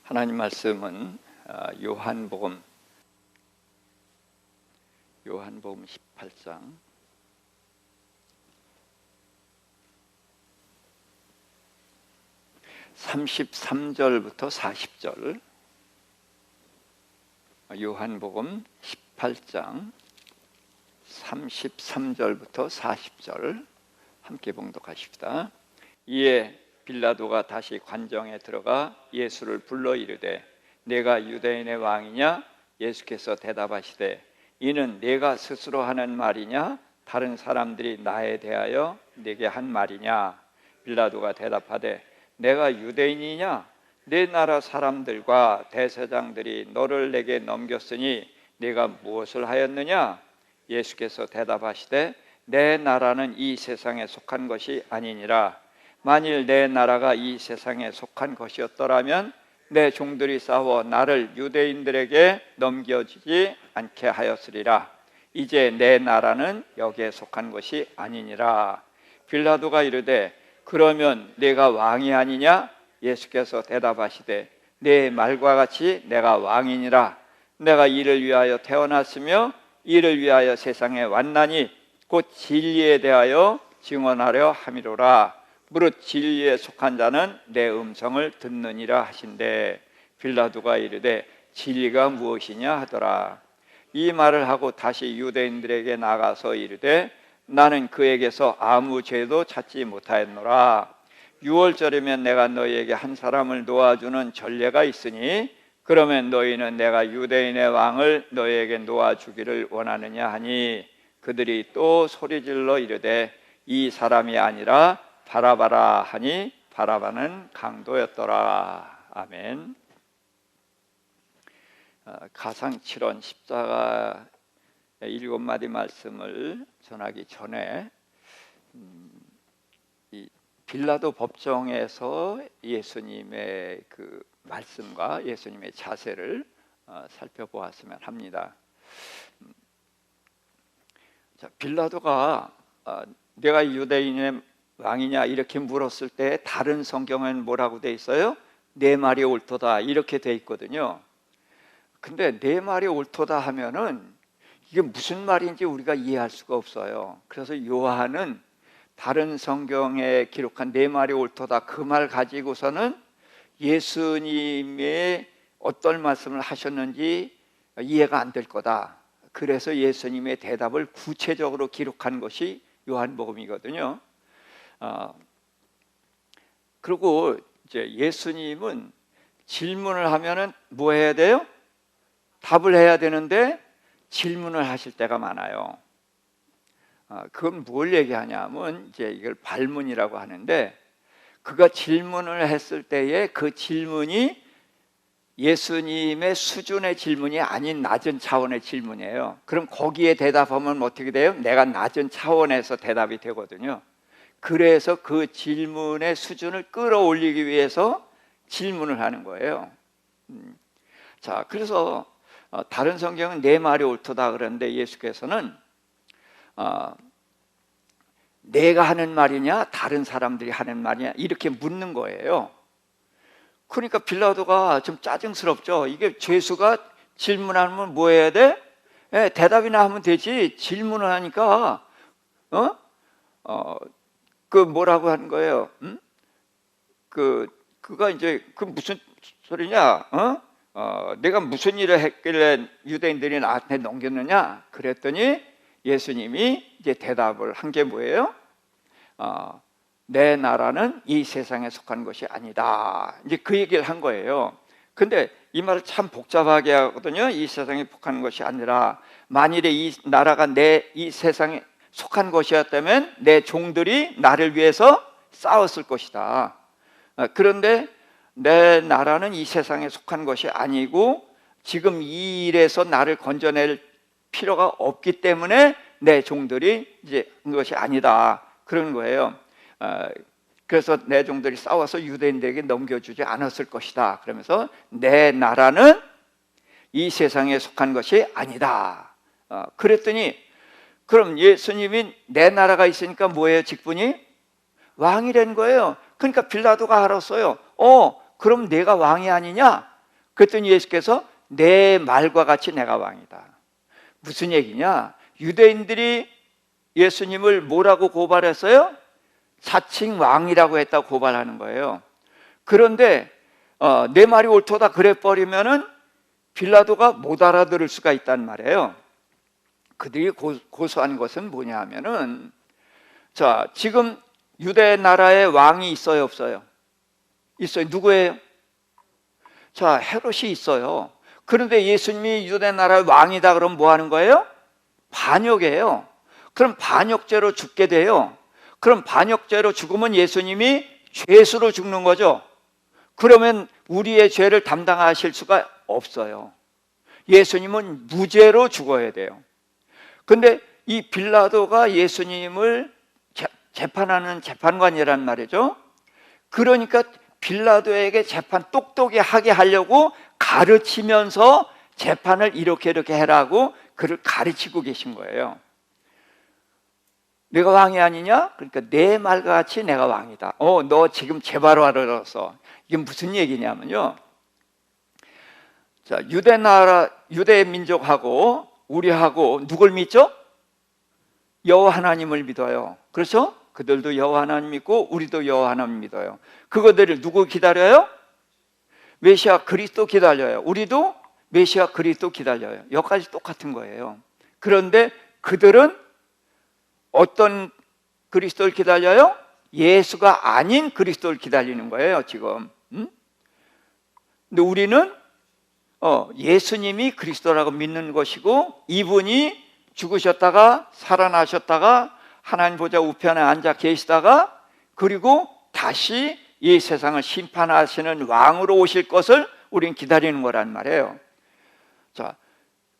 하나님 말씀은 요한복음 18장 33절부터 40절, 요한복음 18장 33절부터 40절 함께 봉독하십시다. 이에 빌라도가 다시 관정에 들어가 예수를 불러 이르되 내가 유대인의 왕이냐? 예수께서 대답하시되 이는 내가 스스로 하는 말이냐? 다른 사람들이 나에 대하여 내게 한 말이냐? 빌라도가 대답하되 내가 유대인이냐? 내 나라 사람들과 대제사장들이 너를 내게 넘겼으니 내가 무엇을 하였느냐? 예수께서 대답하시되 내 나라는 이 세상에 속한 것이 아니니라. 만일 내 나라가 이 세상에 속한 것이었더라면 내 종들이 싸워 나를 유대인들에게 넘겨주지 않게 하였으리라. 이제 내 나라는 여기에 속한 것이 아니니라. 빌라도가 이르되 그러면 내가 왕이 아니냐? 예수께서 대답하시되 내 말과 같이 내가 왕이니라. 내가 이를 위하여 태어났으며 이를 위하여 세상에 왔나니 곧 진리에 대하여 증언하려 함이로라. 무릇 진리에 속한 자는 내 음성을 듣느니라 하신대. 빌라도가 이르되 진리가 무엇이냐 하더라. 이 말을 하고 다시 유대인들에게 나가서 이르되 나는 그에게서 아무 죄도 찾지 못하였노라. 유월절이면 내가 너희에게 한 사람을 놓아주는 전례가 있으니 그러면 너희는 내가 유대인의 왕을 너희에게 놓아주기를 원하느냐 하니 그들이 또 소리질러 이르되 이 사람이 아니라 바라바라 하니 바라바는 강도였더라. 아멘. 가상 7원 십자가 7마디 말씀을 전하기 전에 이 빌라도 법정에서 예수님의 그 말씀과 예수님의 자세를 살펴보았으면 합니다. 자, 빌라도가 내가 유대인의 왕이냐 이렇게 물었을 때 다른 성경에는 뭐라고 돼 있어요? 내 말이 옳도다 이렇게 돼 있거든요. 근데 내 말이 옳도다 하면은 이게 무슨 말인지 우리가 이해할 수가 없어요. 그래서 요한은 다른 성경에 기록한 내 말이 옳도다 그 말 가지고서는 예수님의 어떤 말씀을 하셨는지 이해가 안 될 거다. 그래서 예수님의 대답을 구체적으로 기록한 것이 요한복음이거든요. 그리고 이제 예수님은 질문을 하면은 뭐 해야 돼요? 답을 해야 되는데 질문을 하실 때가 많아요. 그건 뭘 얘기하냐면 이제 이걸 발문이라고 하는데 그가 질문을 했을 때에 그 질문이 예수님의 수준의 질문이 아닌 낮은 차원의 질문이에요. 그럼 거기에 대답하면 어떻게 돼요? 내가 낮은 차원에서 대답이 되거든요. 그래서 그 질문의 수준을 끌어올리기 위해서 질문을 하는 거예요. 자, 그래서 다른 성경은 내 말이 옳도다 그러는데 예수께서는 내가 하는 말이냐 다른 사람들이 하는 말이냐 이렇게 묻는 거예요. 그러니까 빌라도가 좀 짜증스럽죠. 이게 죄수가 질문하면 뭐 해야 돼? 대답이나 하면 되지. 질문을 하니까 그 뭐라고 하는 거예요? 그가 이제 그 무슨 소리냐? 내가 무슨 일을 했길래 유대인들이 나한테 넘겼느냐? 그랬더니 예수님이 이제 대답을 한 게 뭐예요? 내 나라는 이 세상에 속한 것이 아니다. 이제 그 얘기를 한 거예요. 근데 이 말을 참 복잡하게 하거든요. 이 세상에 속한 것이 아니라 만일에 이 나라가 이 세상에 속한 것이었다면 내 종들이 나를 위해서 싸웠을 것이다. 그런데 내 나라는 이 세상에 속한 것이 아니고 지금 이 일에서 나를 건져낼 필요가 없기 때문에 내 종들이 이제 그것이 아니다. 그런 거예요. 그래서 내 종들이 싸워서 유대인들에게 넘겨주지 않았을 것이다. 그러면서 내 나라는 이 세상에 속한 것이 아니다. 그랬더니 그럼 예수님이 내 나라가 있으니까 뭐예요? 직분이? 왕이 된 거예요. 그러니까 빌라도가 알았어요. 그럼 내가 왕이 아니냐? 그랬더니 예수께서 내 말과 같이 내가 왕이다. 무슨 얘기냐? 유대인들이 예수님을 뭐라고 고발했어요? 사칭 왕이라고 했다고 고발하는 거예요. 그런데 내 말이 옳도다 그래버리면은 빌라도가 못 알아들을 수가 있단 말이에요. 그들이 고소한 것은 뭐냐 하면은, 자, 지금 유대 나라에 왕이 있어요, 없어요? 있어요. 누구예요? 자, 헤롯이 있어요. 그런데 예수님이 유대 나라의 왕이다 그러면 뭐 하는 거예요? 반역이에요. 그럼 반역죄로 죽게 돼요. 그럼 반역죄로 죽으면 예수님이 죄수로 죽는 거죠. 그러면 우리의 죄를 담당하실 수가 없어요. 예수님은 무죄로 죽어야 돼요. 근데 이 빌라도가 예수님을 재판하는 재판관이란 말이죠. 그러니까 빌라도에게 재판 똑똑히 하게 하려고 가르치면서 재판을 이렇게 해라고 그를 가르치고 계신 거예요. 내가 왕이 아니냐? 그러니까 내 말과 같이 내가 왕이다. 너 지금 제바로 알아들었어. 이게 무슨 얘기냐면요, 자, 유대 민족하고 우리하고 누굴 믿죠? 여호와 하나님을 믿어요. 그렇죠? 그들도 여호와 하나님 믿고 우리도 여호와 하나님 믿어요. 그거들을 누구 기다려요? 메시아 그리스도 기다려요. 우리도 메시아 그리스도 기다려요. 여기까지 똑같은 거예요. 그런데 그들은 어떤 그리스도를 기다려요? 예수가 아닌 그리스도를 기다리는 거예요, 지금. 근데 우리는 예수님이 그리스도라고 믿는 것이고, 이분이 죽으셨다가 살아나셨다가 하나님 보좌 우편에 앉아 계시다가 그리고 다시 이 세상을 심판하시는 왕으로 오실 것을 우리는 기다리는 거란 말이에요. 자,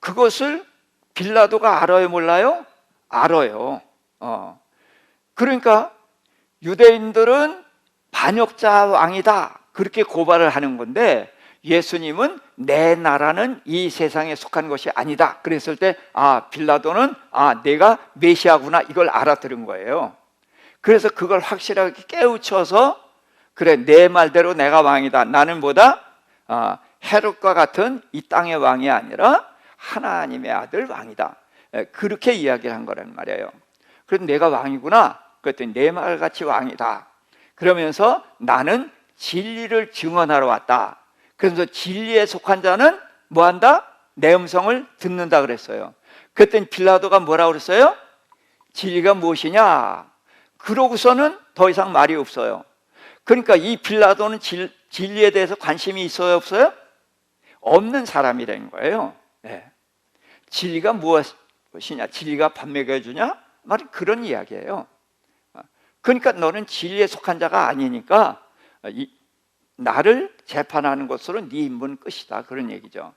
그것을 빌라도가 알아요, 몰라요? 알아요. 그러니까 유대인들은 반역자 왕이다 그렇게 고발을 하는 건데, 예수님은 내 나라는 이 세상에 속한 것이 아니다 그랬을 때, 빌라도는 내가 메시아구나 이걸 알아들은 거예요. 그래서 그걸 확실하게 깨우쳐서, 그래, 내 말대로 내가 왕이다. 나는 뭐다? 헤롯과 같은 이 땅의 왕이 아니라 하나님의 아들 왕이다. 그렇게 이야기를 한 거란 말이에요. 그래서 내가 왕이구나. 그랬더니 내 말같이 왕이다. 그러면서 나는 진리를 증언하러 왔다. 그래서 진리에 속한 자는 뭐한다? 내 음성을 듣는다 그랬어요. 그랬더니 빌라도가 뭐라고 그랬어요? 진리가 무엇이냐? 그러고서는 더 이상 말이 없어요. 그러니까 이 빌라도는 진리에 대해서 관심이 있어요, 없어요? 없는 사람이라는 거예요. 네. 진리가 무엇이냐? 진리가 밥 먹여주냐? 말이 그런 이야기예요. 그러니까 너는 진리에 속한 자가 아니니까 나를 재판하는 것으로 네 임무는 끝이다, 그런 얘기죠.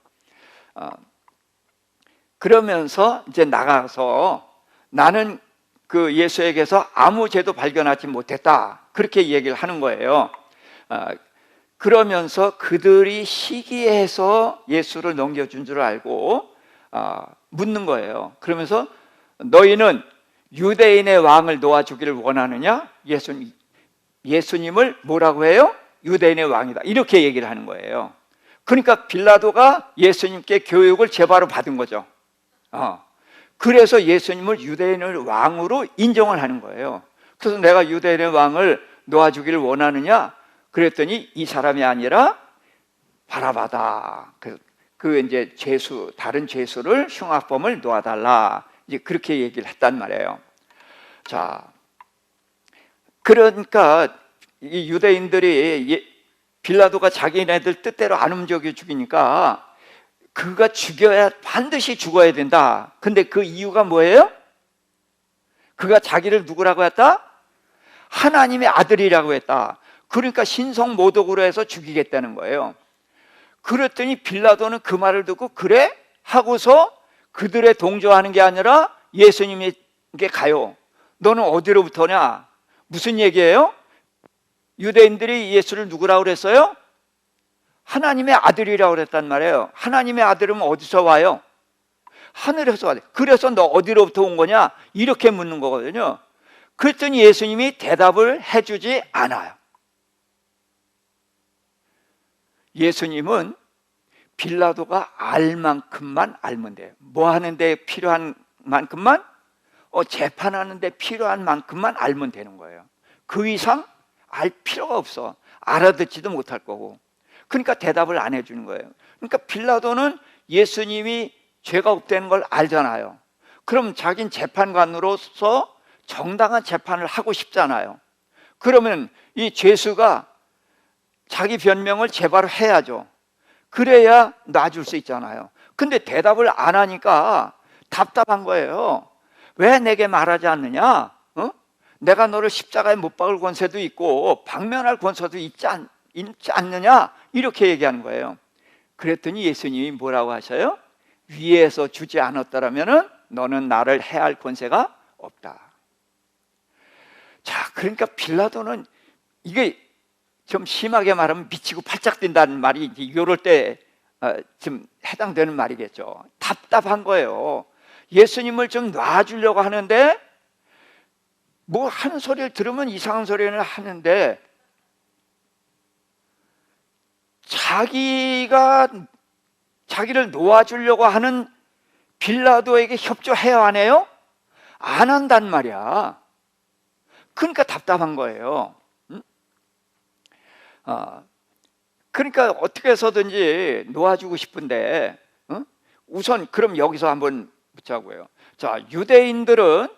그러면서 이제 나가서 나는 그 예수에게서 아무 죄도 발견하지 못했다 그렇게 얘기를 하는 거예요. 그러면서 그들이 시기해서 예수를 넘겨준 줄 알고 묻는 거예요. 그러면서 너희는 유대인의 왕을 놓아주기를 원하느냐? 예수님을 뭐라고 해요? 유대인의 왕이다 이렇게 얘기를 하는 거예요. 그러니까 빌라도가 예수님께 교육을 제바로 받은 거죠. 그래서 예수님을 유대인의 왕으로 인정을 하는 거예요. 그래서 내가 유대인의 왕을 놓아주기를 원하느냐? 그랬더니 이 사람이 아니라 바라바다. 그 이제 다른 죄수를 흉악범을 놓아달라. 이제 그렇게 얘기를 했단 말이에요. 자, 그러니까 이 유대인들이 빌라도가 자기네들 뜻대로 안 움직여 죽이니까 그가 죽여야 반드시 죽어야 된다. 근데 그 이유가 뭐예요? 그가 자기를 누구라고 했다? 하나님의 아들이라고 했다. 그러니까 신성모독으로 해서 죽이겠다는 거예요. 그랬더니 빌라도는 그 말을 듣고 그래? 하고서 그들의 동조하는 게 아니라 예수님에게 가요. 너는 어디로부터냐? 무슨 얘기예요? 유대인들이 예수를 누구라고 그랬어요? 하나님의 아들이라고 그랬단 말이에요. 하나님의 아들은 어디서 와요? 하늘에서 와요. 그래서 너 어디로부터 온 거냐? 이렇게 묻는 거거든요. 그랬더니 예수님이 대답을 해주지 않아요. 예수님은 빌라도가 알 만큼만 알면 돼요. 뭐 하는데 필요한 만큼만, 재판하는데 필요한 만큼만 알면 되는 거예요. 그 이상 알 필요가 없어. 알아듣지도 못할 거고. 그러니까 대답을 안 해주는 거예요. 그러니까 빌라도는 예수님이 죄가 없다는 걸 알잖아요. 그럼 자기는 재판관으로서 정당한 재판을 하고 싶잖아요. 그러면 이 죄수가 자기 변명을 제발 해야죠. 그래야 놔줄 수 있잖아요. 근데 대답을 안 하니까 답답한 거예요. 왜 내게 말하지 않느냐? 내가 너를 십자가에 못 박을 권세도 있고 방면할 권세도 있지 않느냐? 이렇게 얘기하는 거예요. 그랬더니 예수님이 뭐라고 하셔요? 위에서 주지 않았더라면 너는 나를 해할 권세가 없다. 자, 그러니까 빌라도는 이게 좀 심하게 말하면 미치고 팔짝 뛴다는 말이 이럴 때 좀 해당되는 말이겠죠. 답답한 거예요. 예수님을 좀 놔주려고 하는데 뭐 하는 소리를 들으면 이상한 소리를 하는데 자기를 놓아주려고 하는 빌라도에게 협조해야 안 해요? 안 한단 말이야. 그러니까 답답한 거예요. 그러니까 어떻게 해서든지 놓아주고 싶은데 우선 그럼 여기서 한번 붙자고요. 자, 유대인들은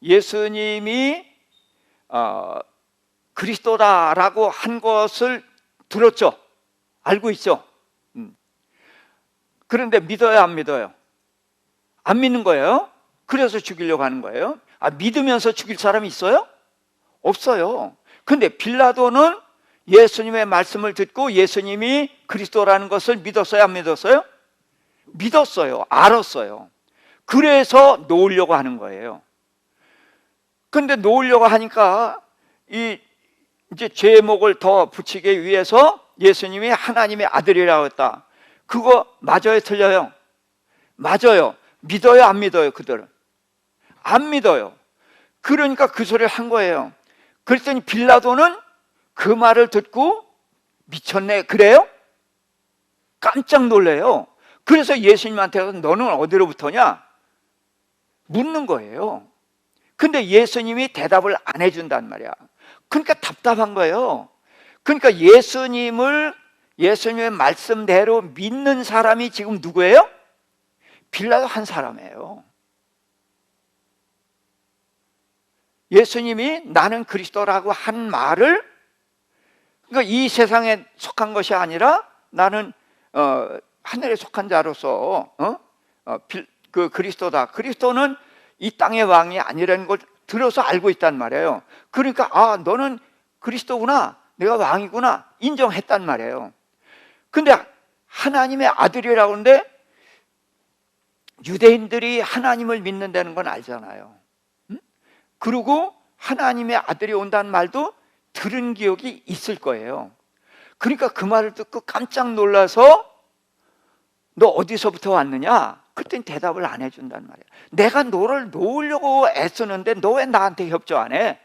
예수님이 그리스도다라고 한 것을 들었죠. 알고 있죠. 그런데 믿어요, 안 믿어요? 안 믿는 거예요. 그래서 죽이려고 하는 거예요. 믿으면서 죽일 사람이 있어요? 없어요. 근데 빌라도는 예수님의 말씀을 듣고 예수님이 그리스도라는 것을 믿었어요, 안 믿었어요? 믿었어요. 알았어요. 그래서 놓으려고 하는 거예요. 근데 놓으려고 하니까 이제 제목을 더 붙이기 위해서 예수님이 하나님의 아들이라고 했다. 그거 맞아요, 틀려요? 맞아요. 믿어요, 안 믿어요, 그들은? 안 믿어요. 그러니까 그 소리를 한 거예요. 그랬더니 빌라도는 그 말을 듣고 미쳤네, 그래요? 깜짝 놀래요. 그래서 예수님한테 너는 어디로부터냐? 묻는 거예요. 근데 예수님이 대답을 안 해준단 말이야. 그러니까 답답한 거예요. 그러니까 예수님의 말씀대로 믿는 사람이 지금 누구예요? 빌라도 한 사람이에요. 예수님이 나는 그리스도라고 한 말을, 그러니까 이 세상에 속한 것이 아니라 나는 하늘에 속한 자로서 그 그리스도다. 그리스도는 이 땅의 왕이 아니라는 걸 들어서 알고 있단 말이에요. 그러니까 너는 그리스도구나, 내가 왕이구나 인정했단 말이에요. 근데 하나님의 아들이라고 하는데 유대인들이 하나님을 믿는다는 건 알잖아요. 그리고 하나님의 아들이 온다는 말도 들은 기억이 있을 거예요. 그러니까 그 말을 듣고 깜짝 놀라서 너 어디서부터 왔느냐? 그랬더니 대답을 안 해준단 말이야. 내가 너를 놓으려고 애쓰는데 너 왜 나한테 협조 안 해?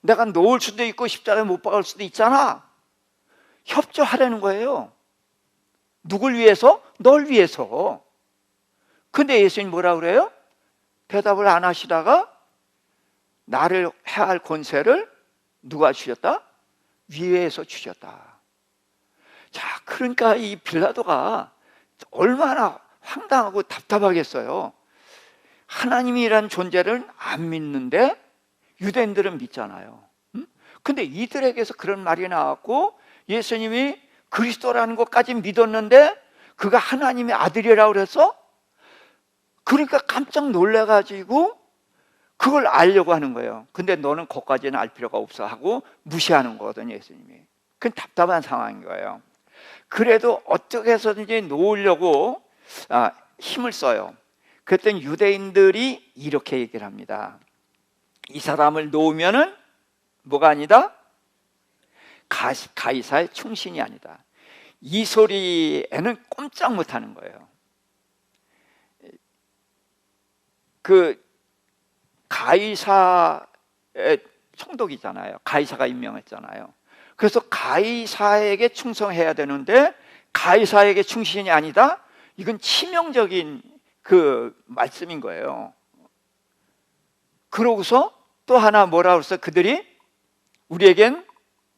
내가 놓을 수도 있고 십자가에 못 박을 수도 있잖아. 협조하라는 거예요. 누굴 위해서? 널 위해서. 근데 예수님 뭐라 그래요? 대답을 안 하시다가 나를 해할 권세를 누가 주셨다? 위에서 주셨다. 자, 그러니까 이 빌라도가 얼마나 황당하고 답답하겠어요. 하나님이란 존재를 안 믿는데 유대인들은 믿잖아요. 근데 이들에게서 그런 말이 나왔고 예수님이 그리스도라는 것까지 믿었는데 그가 하나님의 아들이라고 그래서 그러니까 깜짝 놀라가지고 그걸 알려고 하는 거예요. 근데 너는 그것까지는 알 필요가 없어 하고 무시하는 거거든요, 예수님이. 그건 답답한 상황인 거예요. 그래도 어떻게 해서든지 놓으려고 힘을 써요. 그랬더니 유대인들이 이렇게 얘기를 합니다. 이 사람을 놓으면은 뭐가 아니다? 가이사의 충신이 아니다. 이 소리에는 꼼짝 못하는 거예요. 그 가이사의 총독이잖아요. 가이사가 임명했잖아요. 그래서 가이사에게 충성해야 되는데 가이사에게 충신이 아니다? 이건 치명적인 그 말씀인 거예요. 그러고서 또 하나 뭐라 그랬어요? 그들이 우리에겐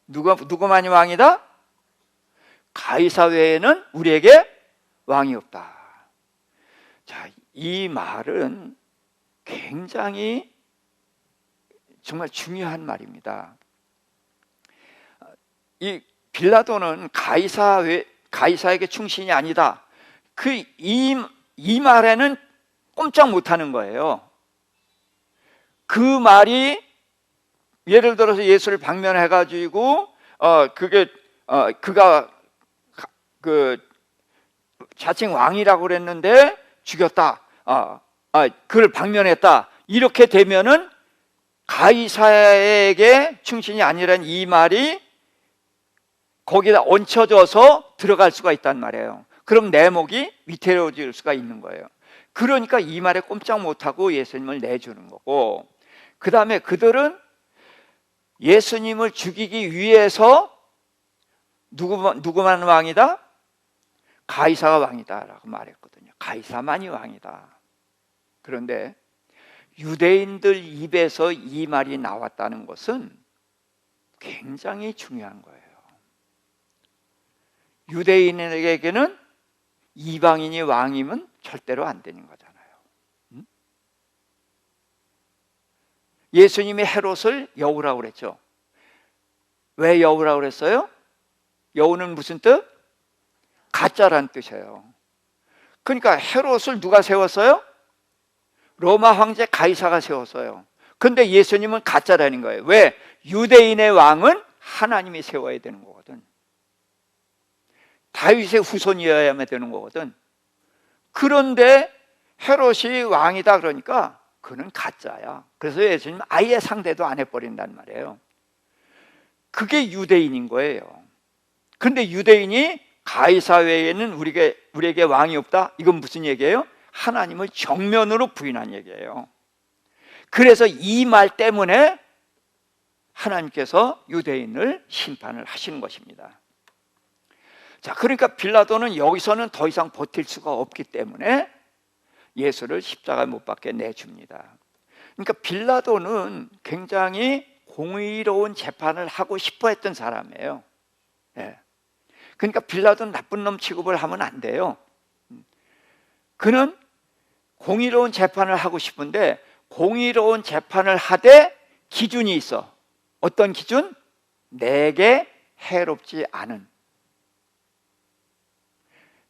누구만이 왕이다? 가이사 외에는 우리에게 왕이 없다. 자, 이 말은 굉장히 정말 중요한 말입니다. 이 빌라도는 가이사에게 충신이 아니다. 이 말에는 꼼짝 못하는 거예요. 그 말이 예를 들어서 예수를 방면해가지고 그가 그 자칭 왕이라고 그랬는데 죽였다. 그를 방면했다. 이렇게 되면은 가이사에게 충신이 아니라는 이 말이 거기다 얹혀져서 들어갈 수가 있단 말이에요. 그럼 내 목이 위태로워질 수가 있는 거예요. 그러니까 이 말에 꼼짝 못하고 예수님을 내주는 거고, 그 다음에 그들은 예수님을 죽이기 위해서 누구만 왕이다? 가이사가 왕이다 라고 말했거든요. 가이사만이 왕이다. 그런데 유대인들 입에서 이 말이 나왔다는 것은 굉장히 중요한 거예요. 유대인에게는 이방인이 왕이면 절대로 안 되는 거잖아요. 예수님이 헤롯을 여우라고 그랬죠. 왜 여우라고 그랬어요? 여우는 무슨 뜻? 가짜란 뜻이에요. 그러니까 헤롯을 누가 세웠어요? 로마 황제 가이사가 세웠어요. 근데 예수님은 가짜라는 거예요. 왜? 유대인의 왕은 하나님이 세워야 되는 거거든. 다윗의 후손이어야만 되는 거거든. 그런데 헤롯이 왕이다 그러니까 그는 가짜야. 그래서 예수님 아예 상대도 안 해버린단 말이에요. 그게 유대인인 거예요. 근데 유대인이 가이사 외에는 우리에게 왕이 없다? 이건 무슨 얘기예요? 하나님을 정면으로 부인한 얘기예요. 그래서 이 말 때문에 하나님께서 유대인을 심판을 하시는 것입니다. 자, 그러니까 빌라도는 여기서는 더 이상 버틸 수가 없기 때문에 예수를 십자가에 못 박게 내줍니다. 그러니까 빌라도는 굉장히 공의로운 재판을 하고 싶어 했던 사람이에요. 예. 그러니까 빌라도는 나쁜 놈 취급을 하면 안 돼요. 그는 공의로운 재판을 하고 싶은데 공의로운 재판을 하되 기준이 있어. 어떤 기준? 내게 해롭지 않은,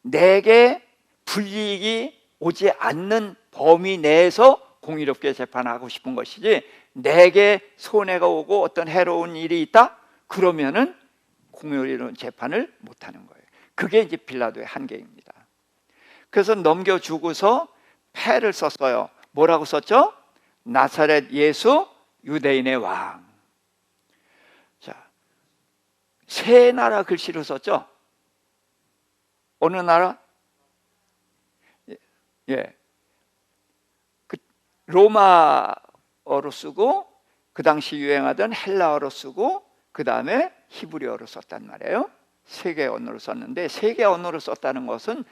내게 불이익이 오지 않는 범위 내에서 공의롭게 재판하고 싶은 것이지, 내게 손해가 오고 어떤 해로운 일이 있다? 그러면은 공의로운 재판을 못하는 거예요. 그게 이제 빌라도의 한계입니다. 그래서 넘겨주고서 패를 썼어요. 뭐라고 썼죠? 나사렛 예수 유대인의 왕. 자, 세 나라 글씨로 썼죠? 어느 나라? 예. 로마어로 쓰고, 그 당시 유행하던 헬라어로 쓰고, 그 다음에 히브리어로 썼단 말이에요. 세 개 언어로 썼는데, 세 개 언어로 썼다는 것은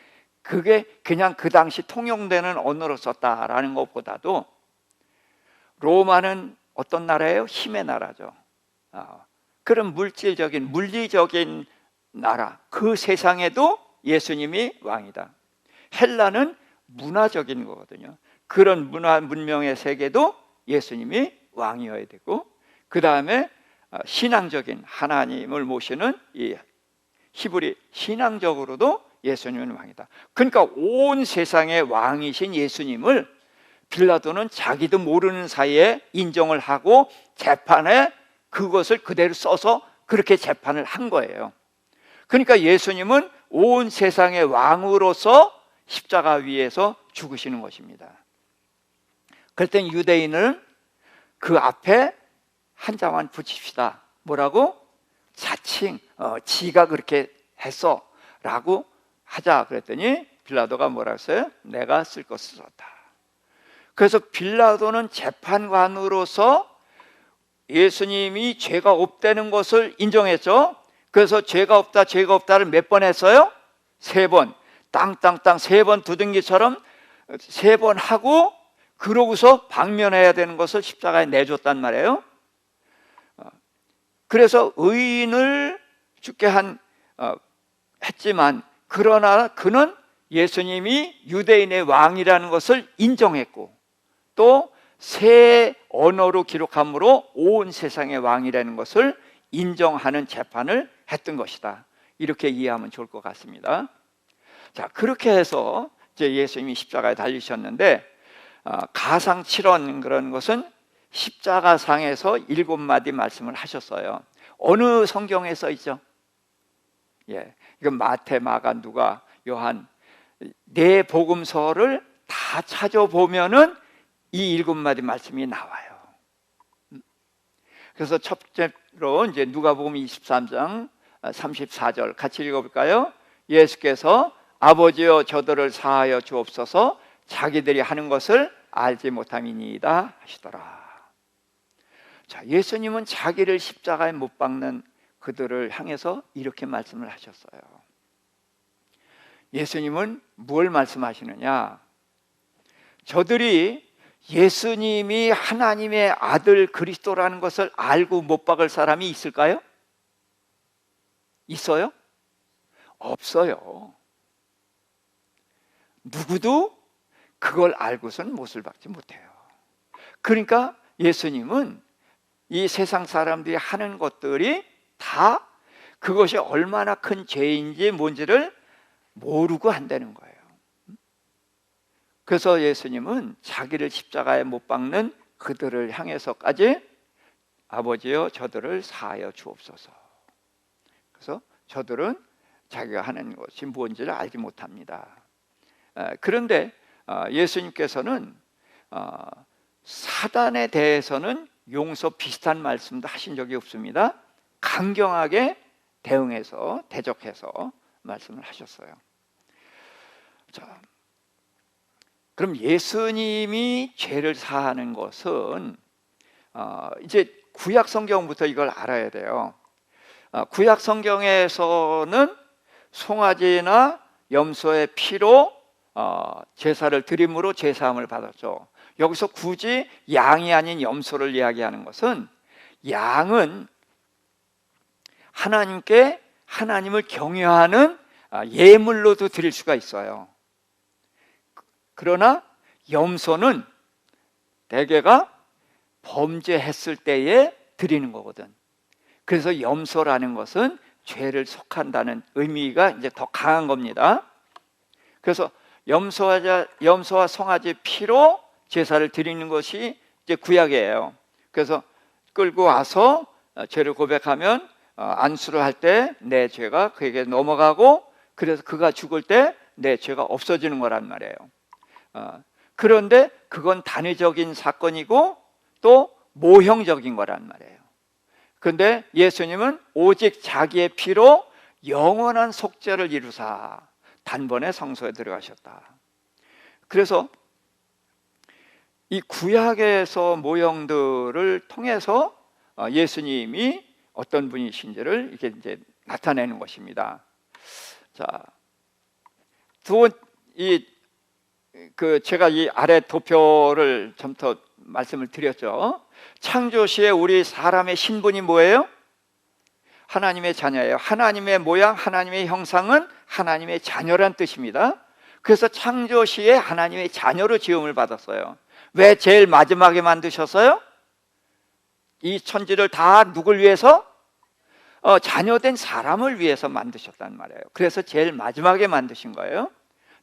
그게 그냥 그 당시 통용되는 언어로 썼다라는 것보다도, 로마는 어떤 나라예요? 힘의 나라죠. 그런 물리적인 나라, 그 세상에도 예수님이 왕이다. 헬라는 문화적인 거거든요. 그런 문명의 세계도 예수님이 왕이어야 되고, 그 다음에 신앙적인 하나님을 모시는 이 히브리 신앙적으로도 예수님은 왕이다. 그러니까 온 세상의 왕이신 예수님을 빌라도는 자기도 모르는 사이에 인정을 하고 재판에 그것을 그대로 써서 그렇게 재판을 한 거예요. 그러니까 예수님은 온 세상의 왕으로서 십자가 위에서 죽으시는 것입니다. 그럴 땐 유대인은 그 앞에 한 장만 붙입시다. 뭐라고? 자칭 지가 그렇게 했어 라고 하자 그랬더니 빌라도가 뭐라 했어요? 내가 쓸 것을 썼다. 그래서 빌라도는 재판관으로서 예수님이 죄가 없다는 것을 인정했죠. 그래서 죄가 없다를 몇 번 했어요? 세 번, 땅땅땅 세 번 두둥기처럼 세 번 하고 그러고서 방면해야 되는 것을 십자가에 내줬단 말이에요. 그래서 의인을 죽게 했지만 그러나 그는 예수님이 유대인의 왕이라는 것을 인정했고 또 새 언어로 기록함으로 온 세상의 왕이라는 것을 인정하는 재판을 했던 것이다. 이렇게 이해하면 좋을 것 같습니다. 자, 그렇게 해서 이제 예수님이 십자가에 달리셨는데 가상 7원 그런 것은 십자가상에서 7마디 말씀을 하셨어요. 어느 성경에 써 있죠? 예, 이건 마태, 마가, 누가, 요한 네 복음서를 다 찾아보면은 이 7마디 말씀이 나와요. 그래서 첫째로 이제 누가복음 23장 34절 같이 읽어볼까요? 예수께서 아버지여 저들을 사하여 주옵소서 자기들이 하는 것을 알지 못함이니이다 하시더라. 자, 예수님은 자기를 십자가에 못 박는 그들을 향해서 이렇게 말씀을 하셨어요. 예수님은 뭘 말씀하시느냐? 저들이 예수님이 하나님의 아들 그리스도라는 것을 알고 못 박을 사람이 있을까요? 있어요? 없어요. 누구도 그걸 알고선 못을 박지 못해요. 그러니까 예수님은 이 세상 사람들이 하는 것들이 다 그것이 얼마나 큰 죄인지 뭔지를 모르고 한다는 거예요. 그래서 예수님은 자기를 십자가에 못 박는 그들을 향해서까지 아버지여 저들을 사하여 주옵소서. 그래서 저들은 자기가 하는 것이 뭔지를 알지 못합니다. 그런데 예수님께서는 사단에 대해서는 용서 비슷한 말씀도 하신 적이 없습니다. 강경하게 대응해서 대적해서 말씀을 하셨어요. 자, 그럼 예수님이 죄를 사하는 것은 이제 구약 성경부터 이걸 알아야 돼요. 구약 성경에서는 송아지나 염소의 피로 제사를 드림으로 제사함을 받았죠. 여기서 굳이 양이 아닌 염소를 이야기하는 것은 양은 하나님께 하나님을 경외하는 예물로도 드릴 수가 있어요. 그러나 염소는 대개가 범죄했을 때에 드리는 거거든. 그래서 염소라는 것은 죄를 속한다는 의미가 이제 더 강한 겁니다. 그래서 염소와 송아지 피로 제사를 드리는 것이 이제 구약이에요. 그래서 끌고 와서 죄를 고백하면 안수를 할 때 내 죄가 그에게 넘어가고 그래서 그가 죽을 때 내 죄가 없어지는 거란 말이에요. 그런데 그건 단회적인 사건이고 또 모형적인 거란 말이에요. 그런데 예수님은 오직 자기의 피로 영원한 속죄를 이루사 단번에 성소에 들어가셨다. 그래서 이 구약에서 모형들을 통해서 예수님이 어떤 분이신지를 이렇게 이제 나타내는 것입니다. 자, 제가 이 아래 도표를 좀 더 말씀을 드렸죠. 창조 시에 우리 사람의 신분이 뭐예요? 하나님의 자녀예요. 하나님의 모양, 하나님의 형상은 하나님의 자녀란 뜻입니다. 그래서 창조 시에 하나님의 자녀로 지음을 받았어요. 왜 제일 마지막에 만드셨어요? 이 천지를 다 누굴 위해서? 자녀된 사람을 위해서 만드셨단 말이에요. 그래서 제일 마지막에 만드신 거예요.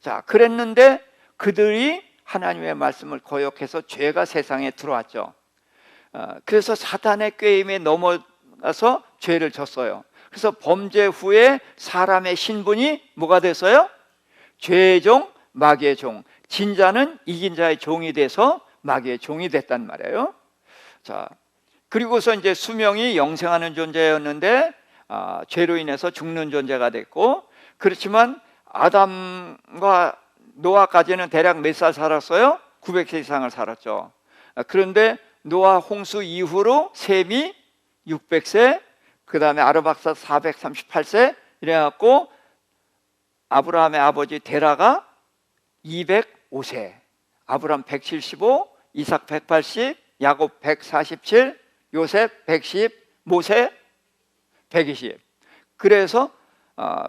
자, 그랬는데 그들이 하나님의 말씀을 거역해서 죄가 세상에 들어왔죠. 그래서 사탄의 꾀임에 넘어가서 죄를 졌어요. 그래서 범죄 후에 사람의 신분이 뭐가 됐어요? 죄의 종, 마귀의 종. 진자는 이긴 자의 종이 돼서 마귀의 종이 됐단 말이에요. 자, 그리고서 이제 수명이 영생하는 존재였는데 죄로 인해서 죽는 존재가 됐고, 그렇지만 아담과 노아까지는 대략 몇 살 살았어요? 900세 이상을 살았죠. 그런데 노아 홍수 이후로 셈이 600세, 그 다음에 아르박사 438세 이래갖고 아브라함의 아버지 데라가 205세, 아브라함 175, 이삭 180, 야곱 147, 요셉 110, 모세 120. 그래서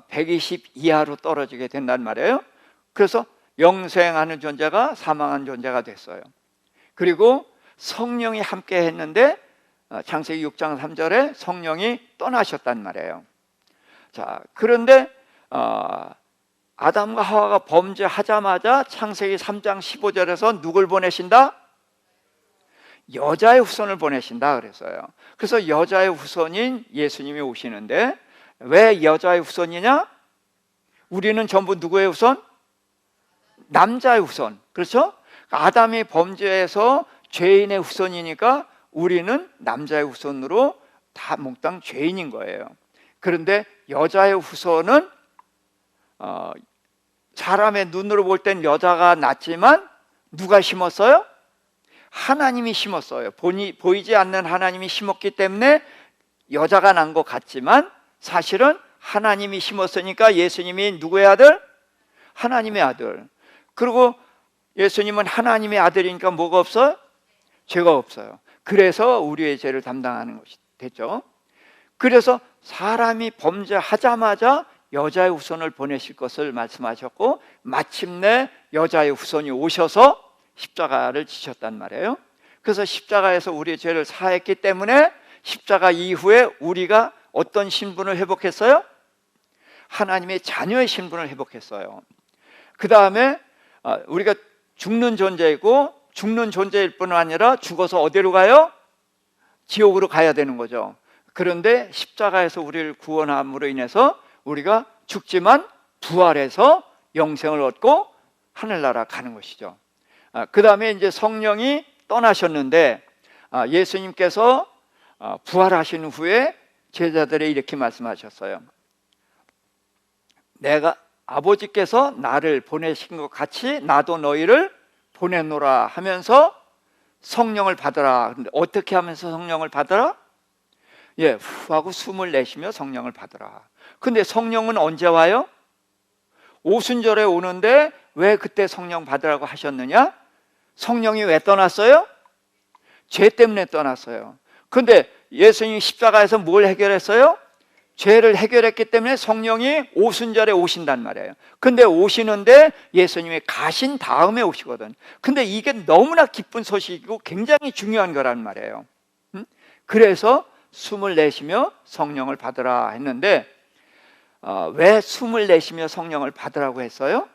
120 이하로 떨어지게 된단 말이에요. 그래서 영생하는 존재가 사망한 존재가 됐어요. 그리고 성령이 함께 했는데 창세기 6장 3절에 성령이 떠나셨단 말이에요. 자, 그런데 아담과 하와가 범죄하자마자 창세기 3장 15절에서 누굴 보내신다? 여자의 후손을 보내신다 그랬어요. 그래서 여자의 후손인 예수님이 오시는데, 왜 여자의 후손이냐? 우리는 전부 누구의 후손? 남자의 후손. 그렇죠? 아담이 범죄해서 죄인의 후손이니까 우리는 남자의 후손으로 다 몽땅 죄인인 거예요. 그런데 여자의 후손은 사람의 눈으로 볼 땐 여자가 낫지만 누가 심었어요? 하나님이 심었어요. 보이지 않는 하나님이 심었기 때문에 여자가 난 것 같지만 사실은 하나님이 심었으니까 예수님이 누구의 아들? 하나님의 아들. 그리고 예수님은 하나님의 아들이니까 뭐가 없어요? 죄가 없어요. 그래서 우리의 죄를 담당하는 것이 됐죠. 그래서 사람이 범죄하자마자 여자의 후손을 보내실 것을 말씀하셨고, 마침내 여자의 후손이 오셔서 십자가를 지셨단 말이에요. 그래서 십자가에서 우리의 죄를 사했기 때문에 십자가 이후에 우리가 어떤 신분을 회복했어요? 하나님의 자녀의 신분을 회복했어요. 그 다음에 우리가 죽는 존재이고, 죽는 존재일 뿐 아니라 죽어서 어디로 가요? 지옥으로 가야 되는 거죠. 그런데 십자가에서 우리를 구원함으로 인해서 우리가 죽지만 부활해서 영생을 얻고 하늘나라 가는 것이죠. 그 다음에 이제 성령이 떠나셨는데, 예수님께서 부활하신 후에 제자들에 이렇게 말씀하셨어요. 내가 아버지께서 나를 보내신 것 같이 나도 너희를 보내노라 하면서 성령을 받으라. 그런데 어떻게 하면서 성령을 받으라? 후 하고 숨을 내쉬며 성령을 받으라. 근데 성령은 언제 와요? 오순절에 오는데 왜 그때 성령 받으라고 하셨느냐? 성령이 왜 떠났어요? 죄 때문에 떠났어요. 근데 예수님이 십자가에서 뭘 해결했어요? 죄를 해결했기 때문에 성령이 오순절에 오신단 말이에요. 근데 오시는데 예수님이 가신 다음에 오시거든. 근데 이게 너무나 기쁜 소식이고 굉장히 중요한 거란 말이에요. 그래서 숨을 내쉬며 성령을 받으라 했는데, 왜 숨을 내쉬며 성령을 받으라고 했어요?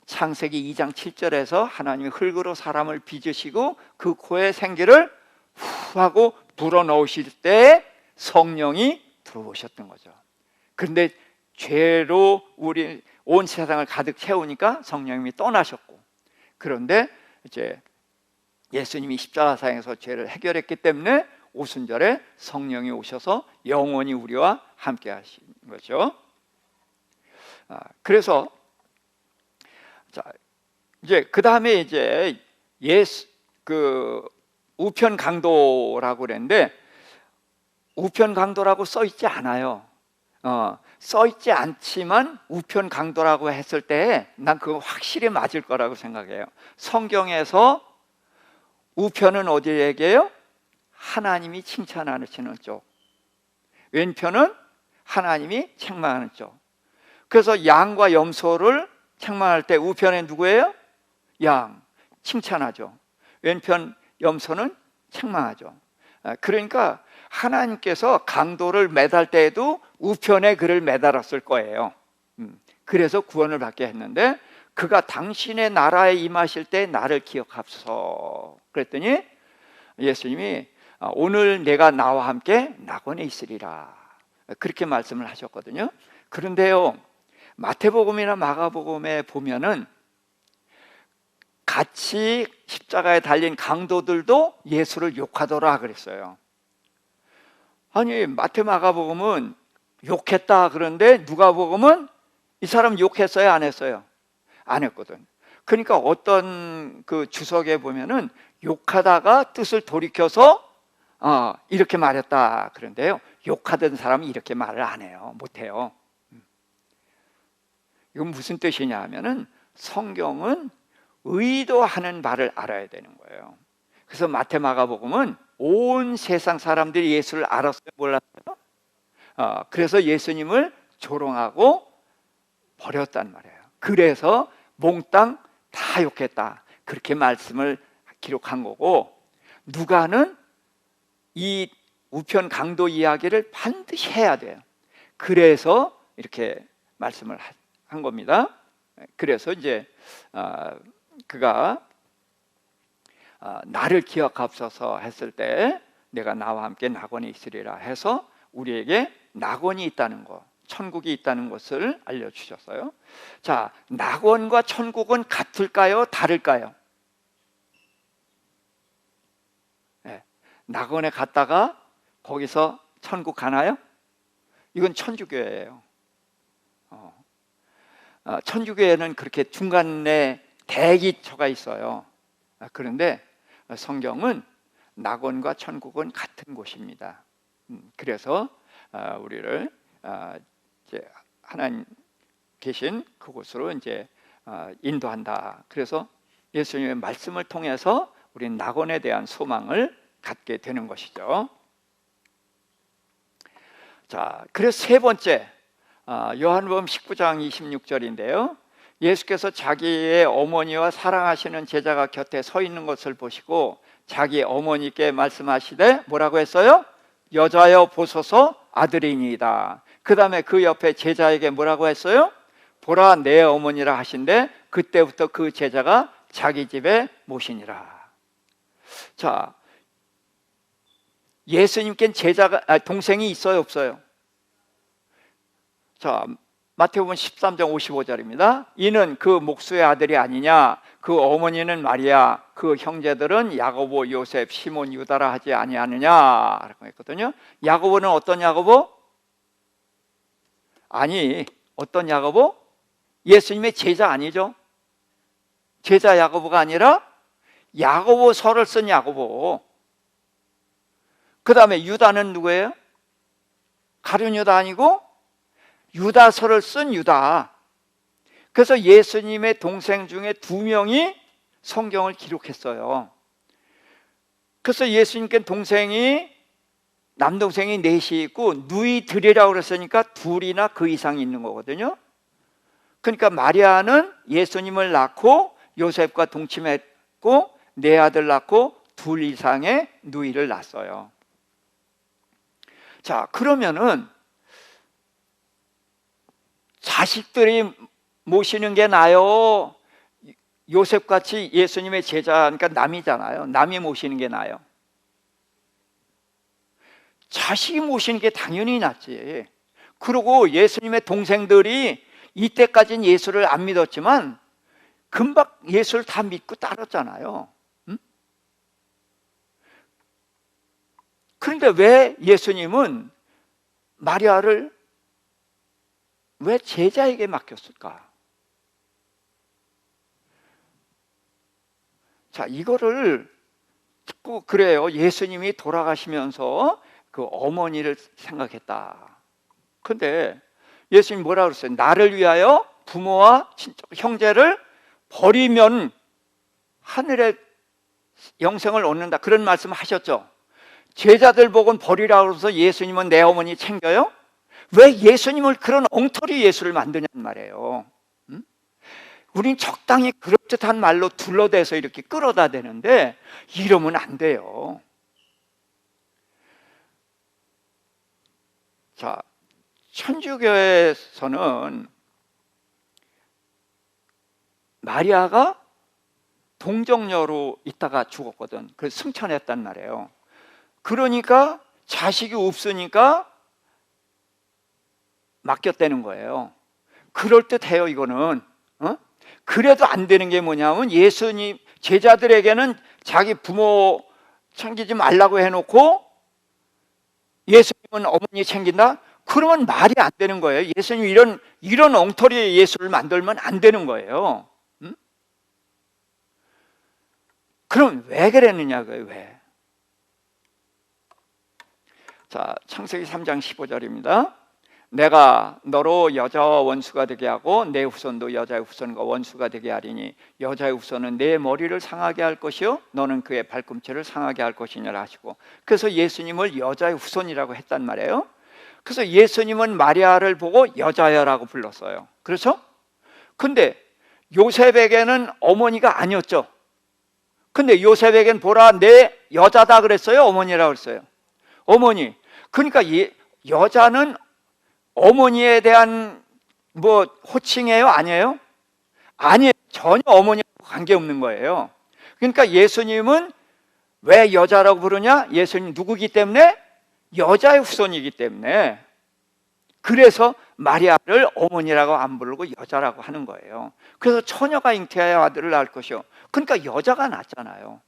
창세기 2장 7절에서 하나님이 흙으로 사람을 빚으시고 그 코에 생기를 후 하고 불어넣으실 때 성령이 들어오셨던 거죠. 그런데 죄로 우리 온 세상을 가득 채우니까 성령님이 떠나셨고, 그런데 이제 예수님이 십자가상에서 죄를 해결했기 때문에 오순절에 성령이 오셔서 영원히 우리와 함께 하신 거죠. 그래서 자, 이제 그 다음에 이제 우편 강도라고 그랬는데, 우편 강도라고 써 있지 않아요. 써 있지 않지만 우편 강도라고 했을 때 난 그거 확실히 맞을 거라고 생각해요. 성경에서 우편은 어디에 얘기해요? 하나님이 칭찬하시는 쪽, 왼편은 하나님이 책망하는 쪽. 그래서 양과 염소를 책망할 때 우편에 누구예요? 양, 칭찬하죠. 왼편 염소는 책망하죠. 그러니까 하나님께서 강도를 매달 때에도 우편에 그를 매달았을 거예요. 그래서 구원을 받게 했는데, 그가 당신의 나라에 임하실 때 나를 기억하소서 그랬더니 예수님이 오늘 내가 나와 함께 낙원에 있으리라 그렇게 말씀을 하셨거든요. 그런데요, 마태복음이나 마가복음에 보면은 같이 십자가에 달린 강도들도 예수를 욕하더라 그랬어요. 아니, 마태 마가복음은 욕했다 그런데 누가복음은 이 사람 욕했어요, 안 했어요? 안 했거든. 그러니까 어떤 그 주석에 보면은 욕하다가 뜻을 돌이켜서 이렇게 말했다 그런데요, 욕하던 사람이 이렇게 말을 안 해요, 못 해요. 이건 무슨 뜻이냐 하면은 성경은 의도하는 바를 알아야 되는 거예요. 그래서 마태 마가복음은 온 세상 사람들이 예수를 알았어요, 몰랐어요? 그래서 예수님을 조롱하고 버렸단 말이에요. 그래서 몽땅 다 욕했다, 그렇게 말씀을 기록한 거고, 누가는 이 우편 강도 이야기를 반드시 해야 돼요. 그래서 이렇게 말씀을 한 겁니다. 그래서 이제 그가 나를 기억하옵소서 했을 때 내가 나와 함께 낙원에 있으리라 해서 우리에게 낙원이 있다는 것, 천국이 있다는 것을 알려주셨어요. 자, 낙원과 천국은 같을까요? 다를까요? 네. 낙원에 갔다가 거기서 천국 가나요? 이건 천주교예요. 천주교에는 그렇게 중간에 대기처가 있어요. 그런데 성경은 낙원과 천국은 같은 곳입니다. 그래서 우리를 이제 하나님 계신 그곳으로 이제 인도한다. 그래서 예수님의 말씀을 통해서 우리는 낙원에 대한 소망을 갖게 되는 것이죠. 자, 그래서 세 번째, 요한복음 19장 26절인데요. 예수께서 자기의 어머니와 사랑하시는 제자가 곁에 서 있는 것을 보시고 자기 어머니께 말씀하시되 뭐라고 했어요? 여자여 보소서 아들이니이다. 그 다음에 그 옆에 제자에게 뭐라고 했어요? 보라 내 어머니라 하신데 그때부터 그 제자가 자기 집에 모시니라. 자, 예수님께는 동생이 있어요, 없어요? 자, 마태복음 13장 55절입니다. 이는 그 목수의 아들이 아니냐? 그 어머니는 마리아, 그 형제들은 야고보, 요셉, 시몬, 유다라 하지 아니하느냐라고 했거든요. 야고보는 어떤 야고보? 아니, 어떤 야고보? 예수님의 제자 아니죠? 제자 야고보가 아니라 야고보서를 쓴 야고보. 그 다음에 유다는 누구예요? 가룟 유다 아니고 유다서를 쓴 유다. 그래서 예수님의 동생 중에 2명이 성경을 기록했어요. 그래서 예수님께 남동생이 넷이 있고 누이들이라고 그랬으니까 2이나 그 이상이 있는 거거든요. 그러니까 마리아는 예수님을 낳고 요셉과 동침했고 4아들 낳고 2 이상의 누이를 낳았어요. 자, 그러면은 자식들이 모시는 게 나아요? 요셉같이 예수님의 제자, 그러니까 남이잖아요. 남이 모시는 게 나아요? 자식이 모시는 게 당연히 낫지. 그리고 예수님의 동생들이 이때까지는 예수를 안 믿었지만 금방 예수를 다 믿고 따랐잖아요. 그런데 왜 예수님은 마리아를 왜 제자에게 맡겼을까? 자, 이거를 듣고 그래요. 예수님이 돌아가시면서 그 어머니를 생각했다. 근데 예수님이 뭐라고 그랬어요? 나를 위하여 부모와 친척, 형제를 버리면 하늘의 영생을 얻는다. 그런 말씀 하셨죠? 제자들 보고 버리라고 해서 예수님은 내 어머니 챙겨요? 왜 예수님을 그런 엉터리 예수를 만드냐는 말이에요. 우린 적당히 그럴듯한 말로 둘러대서 이렇게 끌어다 대는데 이러면 안 돼요. 자, 천주교에서는 마리아가 동정녀로 있다가 죽었거든. 그래서 승천했단 말이에요. 그러니까 자식이 없으니까 맡겼다는 거예요. 그럴듯해요, 이거는. 그래도 안 되는 게 뭐냐면 예수님 제자들에게는 자기 부모 챙기지 말라고 해놓고 예수님은 어머니 챙긴다? 그러면 말이 안 되는 거예요. 예수님 이런 엉터리의 예수를 만들면 안 되는 거예요. 그럼 왜 그랬느냐고요, 왜? 자, 창세기 3장 15절입니다. 내가 너로 여자와 원수가 되게 하고 내 후손도 여자의 후손과 원수가 되게 하리니 여자의 후손은 내 머리를 상하게 할 것이요 너는 그의 발꿈치를 상하게 할 것이니라 하시고, 그래서 예수님을 여자의 후손이라고 했단 말이에요. 그래서 예수님은 마리아를 보고 여자여라고 불렀어요. 그렇죠? 근데 요셉에게는 어머니가 아니었죠. 근데 요셉에게는 보라 내 여자다 그랬어요, 어머니라고 그랬어요? 어머니. 그러니까 여자는 어머니에 대한 뭐 호칭이에요? 아니에요? 아니에요. 전혀 어머니하고 관계없는 거예요. 그러니까 예수님은 왜 여자라고 부르냐? 예수님 누구기 때문에? 여자의 후손이기 때문에. 그래서 마리아를 어머니라고 안 부르고 여자라고 하는 거예요. 그래서 처녀가 잉태하여 아들을 낳을 것이요. 그러니까 여자가 낳잖아요.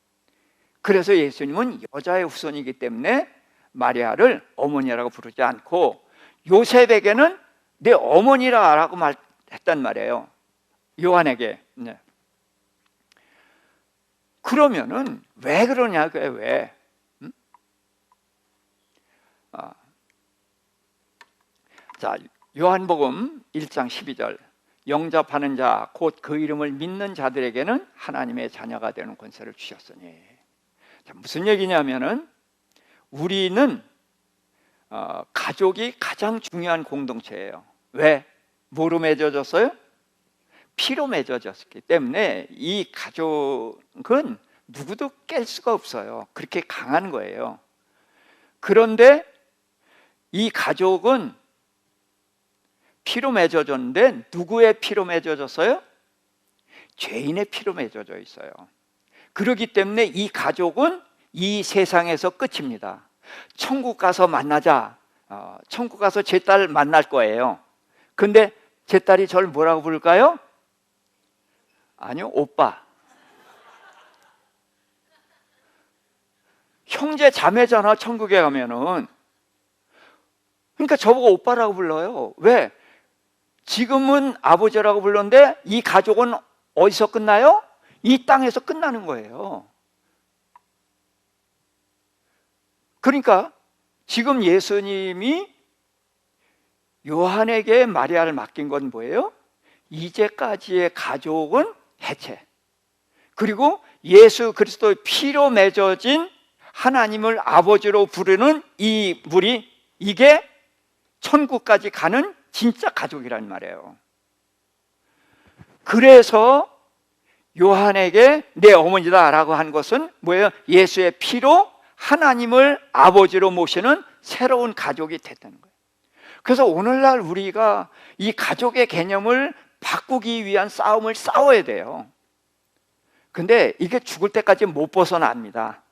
그래서 예수님은 여자의 후손이기 때문에 마리아를 어머니라고 부르지 않고 요셉에게는 내 어머니라고 말했단 말이에요. 요한에게. 네. 그러면은 왜 그러냐? 그게 왜? 자, 요한복음 1장 12절. 영접하는 자 곧 그 이름을 믿는 자들에게는 하나님의 자녀가 되는 권세를 주셨으니. 자, 무슨 얘기냐면은 우리는 가족이 가장 중요한 공동체예요. 왜? 뭐로 맺어졌어요? 피로 맺어졌기 때문에 이 가족은 누구도 깰 수가 없어요. 그렇게 강한 거예요. 그런데 이 가족은 피로 맺어졌는데 누구의 피로 맺어졌어요? 죄인의 피로 맺어져 있어요. 그렇기 때문에 이 가족은 이 세상에서 끝입니다. 천국 가서 만나자. 천국 가서 제 딸 만날 거예요. 근데 제 딸이 저를 뭐라고 부를까요? 아니요, 오빠. 형제 자매잖아, 천국에 가면은. 그러니까 저보고 오빠라고 불러요. 왜? 지금은 아버지라고 불렀는데 이 가족은 어디서 끝나요? 이 땅에서 끝나는 거예요. 그러니까 지금 예수님이 요한에게 마리아를 맡긴 건 뭐예요? 이제까지의 가족은 해체. 그리고 예수 그리스도의 피로 맺어진 하나님을 아버지로 부르는 이 무리, 이게 천국까지 가는 진짜 가족이란 말이에요. 그래서 요한에게 내 어머니다 라고 한 것은 뭐예요? 예수의 피로 하나님을 아버지로 모시는 새로운 가족이 됐다는 거예요. 그래서 오늘날 우리가 이 가족의 개념을 바꾸기 위한 싸움을 싸워야 돼요. 근데 이게 죽을 때까지 못 벗어납니다.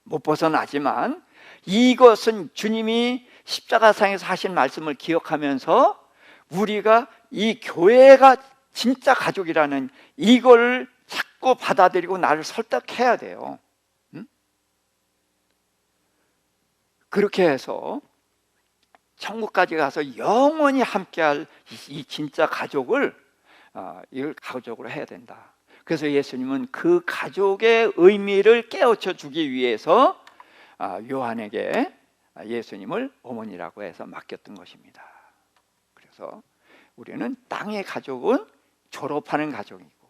못 벗어나지만 이것은 주님이 십자가상에서 하신 말씀을 기억하면서 우리가 이 교회가 진짜 가족이라는 이걸 자꾸 받아들이고 나를 설득해야 돼요. 그렇게 해서 천국까지 가서 영원히 함께할 이 진짜 가족을 이걸 가족으로 해야 된다. 그래서 예수님은 그 가족의 의미를 깨우쳐 주기 위해서 요한에게 예수님을 어머니라고 해서 맡겼던 것입니다. 그래서 우리는 땅의 가족은 졸업하는 가족이고,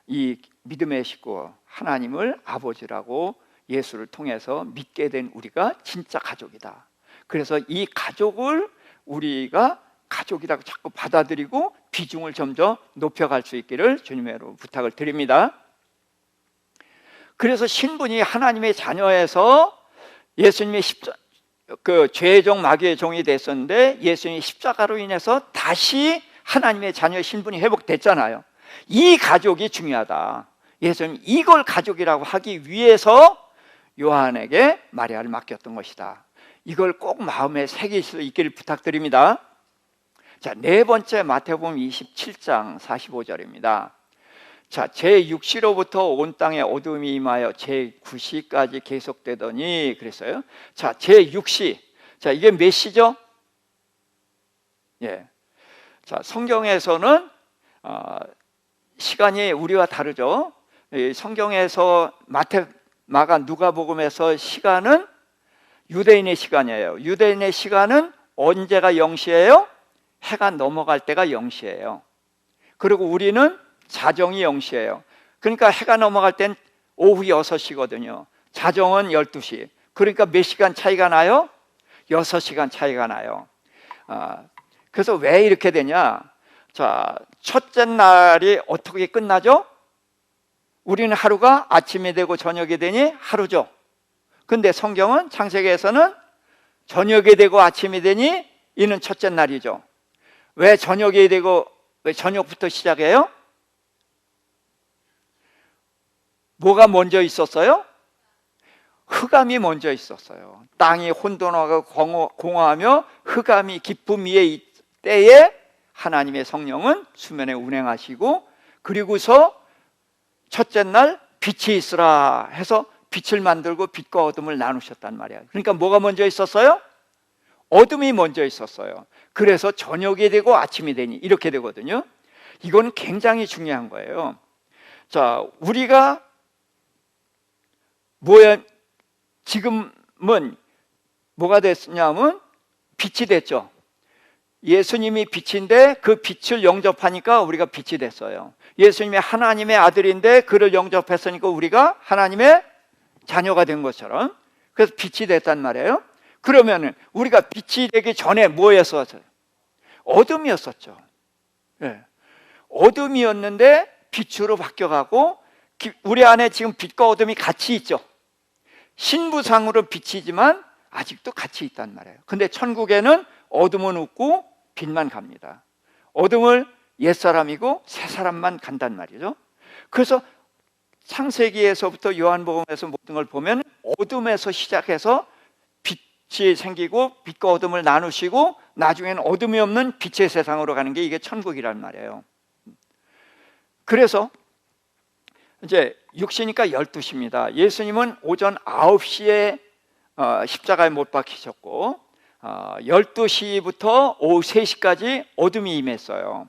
이 믿음의 식구 하나님을 아버지라고 예수를 통해서 믿게 된 우리가 진짜 가족이다. 그래서 이 가족을 우리가 가족이라고 자꾸 받아들이고 비중을 점점 높여갈 수 있기를 주님으로 부탁을 드립니다. 그래서 신분이 하나님의 자녀에서 예수님의 죄종 마귀의 종이 됐었는데 예수님이 십자가로 인해서 다시 하나님의 자녀의 신분이 회복됐잖아요. 이 가족이 중요하다. 예수님 이걸 가족이라고 하기 위해서 요한에게 마리아를 맡겼던 것이다. 이걸 꼭 마음에 새길 수 있기를 부탁드립니다. 자, 네 번째 마태복음 27장 45절입니다. 자, 제6시로부터 온 땅에 어둠이 임하여 제9시까지 계속되더니 그랬어요. 자, 제6시. 자, 이게 몇 시죠? 예. 자, 성경에서는 시간이 우리와 다르죠. 성경에서 마가 누가복음에서 시간은 유대인의 시간이에요. 유대인의 시간은 언제가 0시예요? 해가 넘어갈 때가 0시예요. 그리고 우리는 자정이 0시예요. 그러니까 해가 넘어갈 땐 오후 6시거든요. 자정은 12시. 그러니까 몇 시간 차이가 나요? 6시간 차이가 나요. 그래서 왜 이렇게 되냐? 자, 첫째 날이 어떻게 끝나죠? 우리는 하루가 아침이 되고 저녁이 되니 하루죠. 근데 성경은 창세기에서는 저녁이 되고 아침이 되니 이는 첫째 날이죠. 왜 저녁이 되고 왜 저녁부터 시작해요? 뭐가 먼저 있었어요? 흑암이 먼저 있었어요. 땅이 혼돈하고 공허하며 흑암이 깊음 위에 있을 때에 하나님의 성령은 수면에 운행하시고, 그리고서 첫째 날 빛이 있으라 해서 빛을 만들고 빛과 어둠을 나누셨단 말이에요. 그러니까 뭐가 먼저 있었어요? 어둠이 먼저 있었어요. 그래서 저녁이 되고 아침이 되니 이렇게 되거든요. 이건 굉장히 중요한 거예요. 자, 우리가 지금은 뭐가 됐냐면 빛이 됐죠. 예수님이 빛인데 그 빛을 영접하니까 우리가 빛이 됐어요. 예수님이 하나님의 아들인데 그를 영접했으니까 우리가 하나님의 자녀가 된 것처럼, 그래서 빛이 됐단 말이에요. 그러면 우리가 빛이 되기 전에 뭐였었어요? 어둠이었었죠. 네. 어둠이었는데 빛으로 바뀌어가고, 우리 안에 지금 빛과 어둠이 같이 있죠. 신부상으로 빛이지만 아직도 같이 있단 말이에요. 근데 천국에는 어둠은 없고 빛만 갑니다. 어둠을 옛사람이고 새사람만 간단 말이죠. 그래서 창세기에서부터 요한복음에서 모든 걸 보면 어둠에서 시작해서 빛이 생기고 빛과 어둠을 나누시고 나중에는 어둠이 없는 빛의 세상으로 가는 게 이게 천국이란 말이에요. 그래서 이제 6시니까 12시입니다. 예수님은 오전 9시에 십자가에 못 박히셨고 12시부터 오후 3시까지 어둠이 임했어요.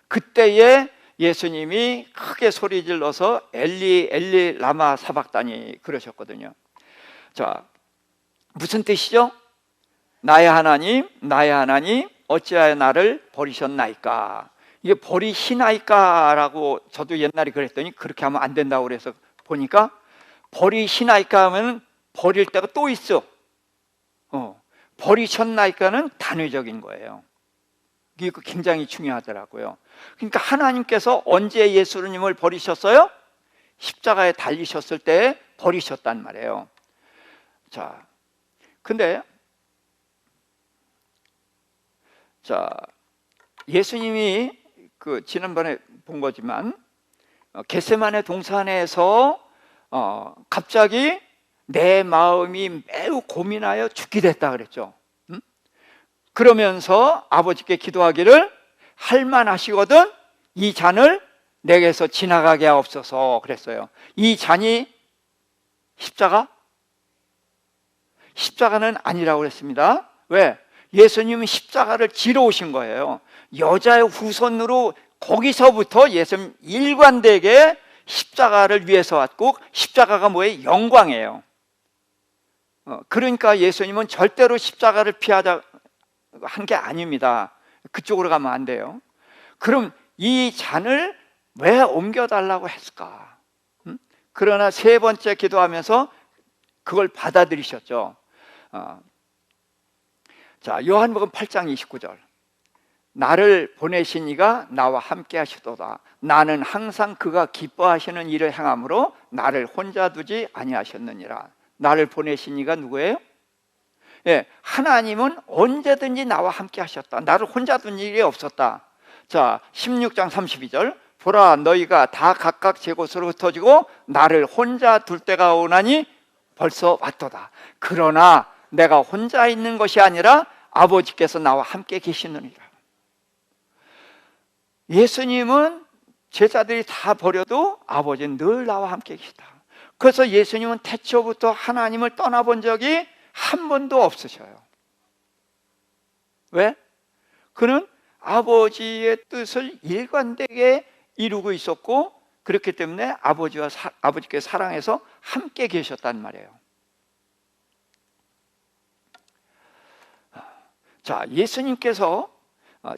그때에 예수님이 크게 소리 질러서 엘리 엘리 라마 사박다니 그러셨거든요. 자, 무슨 뜻이죠? 나의 하나님 어찌하여 나를 버리셨나이까. 이게 버리시나이까라고 저도 옛날에 그랬더니 그렇게 하면 안 된다고 그래서 보니까 버리시나이까 하면 버릴 때가 또 있어. 버리셨나이까는 단회적인 거예요. 이게 굉장히 중요하더라고요. 그러니까 하나님께서 언제 예수님을 버리셨어요? 십자가에 달리셨을 때 버리셨단 말이에요. 자, 근데 예수님이 지난번에 본 거지만 겟세마네 동산에서 갑자기 내 마음이 매우 고민하여 죽게 됐다 그랬죠. 그러면서 아버지께 기도하기를 할만하시거든 이 잔을 내게서 지나가게 하옵소서 그랬어요. 이 잔이 십자가는 아니라고 그랬습니다. 왜? 예수님은 십자가를 지러 오신 거예요. 여자의 후손으로 거기서부터 예수님 일관되게 십자가를 위해서 왔고, 십자가가 뭐예요? 영광이에요. 그러니까 예수님은 절대로 십자가를 피하자 한 게 아닙니다. 그쪽으로 가면 안 돼요. 그럼 이 잔을 왜 옮겨달라고 했을까? 그러나 세 번째 기도하면서 그걸 받아들이셨죠. 자, 요한복음 8장 29절. 나를 보내신 이가 나와 함께 하시도다. 나는 항상 그가 기뻐하시는 일을 행함으로 나를 혼자 두지 아니하셨느니라. 나를 보내신 이가 누구예요? 예, 하나님은 언제든지 나와 함께 하셨다. 나를 혼자 둔 일이 없었다. 자, 16장 32절. 보라, 너희가 다 각각 제 곳으로 흩어지고 나를 혼자 둘 때가 오나니 벌써 왔도다. 그러나 내가 혼자 있는 것이 아니라 아버지께서 나와 함께 계시느니라. 예수님은 제자들이 다 버려도 아버지는 늘 나와 함께 계시다. 그래서 예수님은 태초부터 하나님을 떠나본 적이 한 번도 없으셔요. 왜? 그는 아버지의 뜻을 일관되게 이루고 있었고, 그렇기 때문에 아버지께 사랑해서 함께 계셨단 말이에요. 자, 예수님께서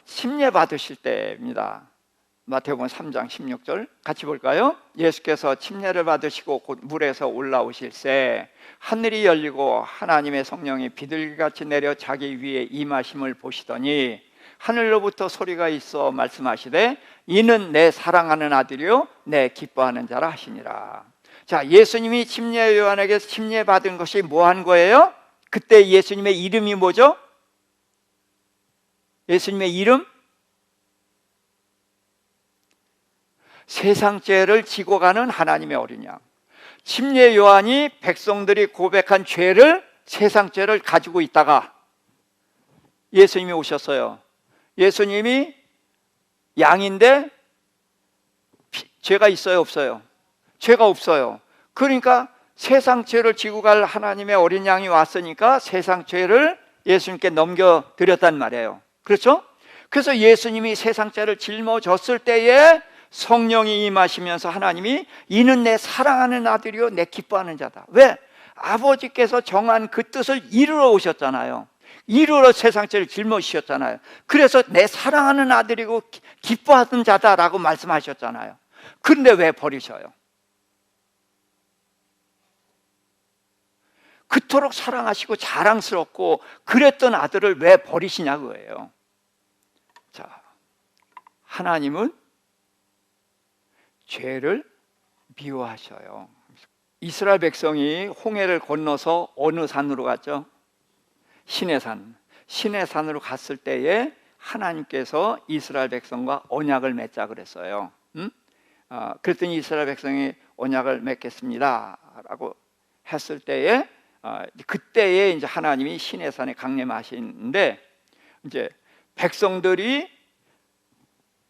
침례 받으실 때입니다. 마태복음 3장 16절 같이 볼까요? 예수께서 침례를 받으시고 곧 물에서 올라오실새 하늘이 열리고 하나님의 성령이 비둘기같이 내려 자기 위에 임하심을 보시더니 하늘로부터 소리가 있어 말씀하시되 이는 내 사랑하는 아들이요 내 기뻐하는 자라 하시니라. 자, 예수님이 침례 요한에게서 침례 받은 것이 뭐 한 거예요? 그때 예수님의 이름이 뭐죠? 예수님의 이름? 세상 죄를 지고 가는 하나님의 어린 양. 침례 요한이 백성들이 고백한 죄를, 세상 죄를 가지고 있다가 예수님이 오셨어요. 예수님이 양인데 죄가 있어요, 없어요? 죄가 없어요. 그러니까 세상 죄를 지고 갈 하나님의 어린 양이 왔으니까 세상 죄를 예수님께 넘겨드렸단 말이에요. 그렇죠? 그래서 예수님이 세상 죄를 짊어졌을 때에 성령이 임하시면서 하나님이 이는 내 사랑하는 아들이요 내 기뻐하는 자다. 왜? 아버지께서 정한 그 뜻을 이루러 오셨잖아요. 이루러 세상 죄를 짊어지셨잖아요. 그래서 내 사랑하는 아들이고 기뻐하는 자다라고 말씀하셨잖아요. 그런데 왜 버리셔요? 그토록 사랑하시고 자랑스럽고 그랬던 아들을 왜 버리시냐 그거예요. 자, 하나님은 죄를 미워하셔요. 이스라엘 백성이 홍해를 건너서 어느 산으로 갔죠? 시내산. 시내산으로 갔을 때에 하나님께서 이스라엘 백성과 언약을 맺자 그랬어요. 그랬더니 이스라엘 백성이 언약을 맺겠습니다 라고 했을 때에 그때에 이제 하나님이 시내산에 강림하시는데 이제 백성들이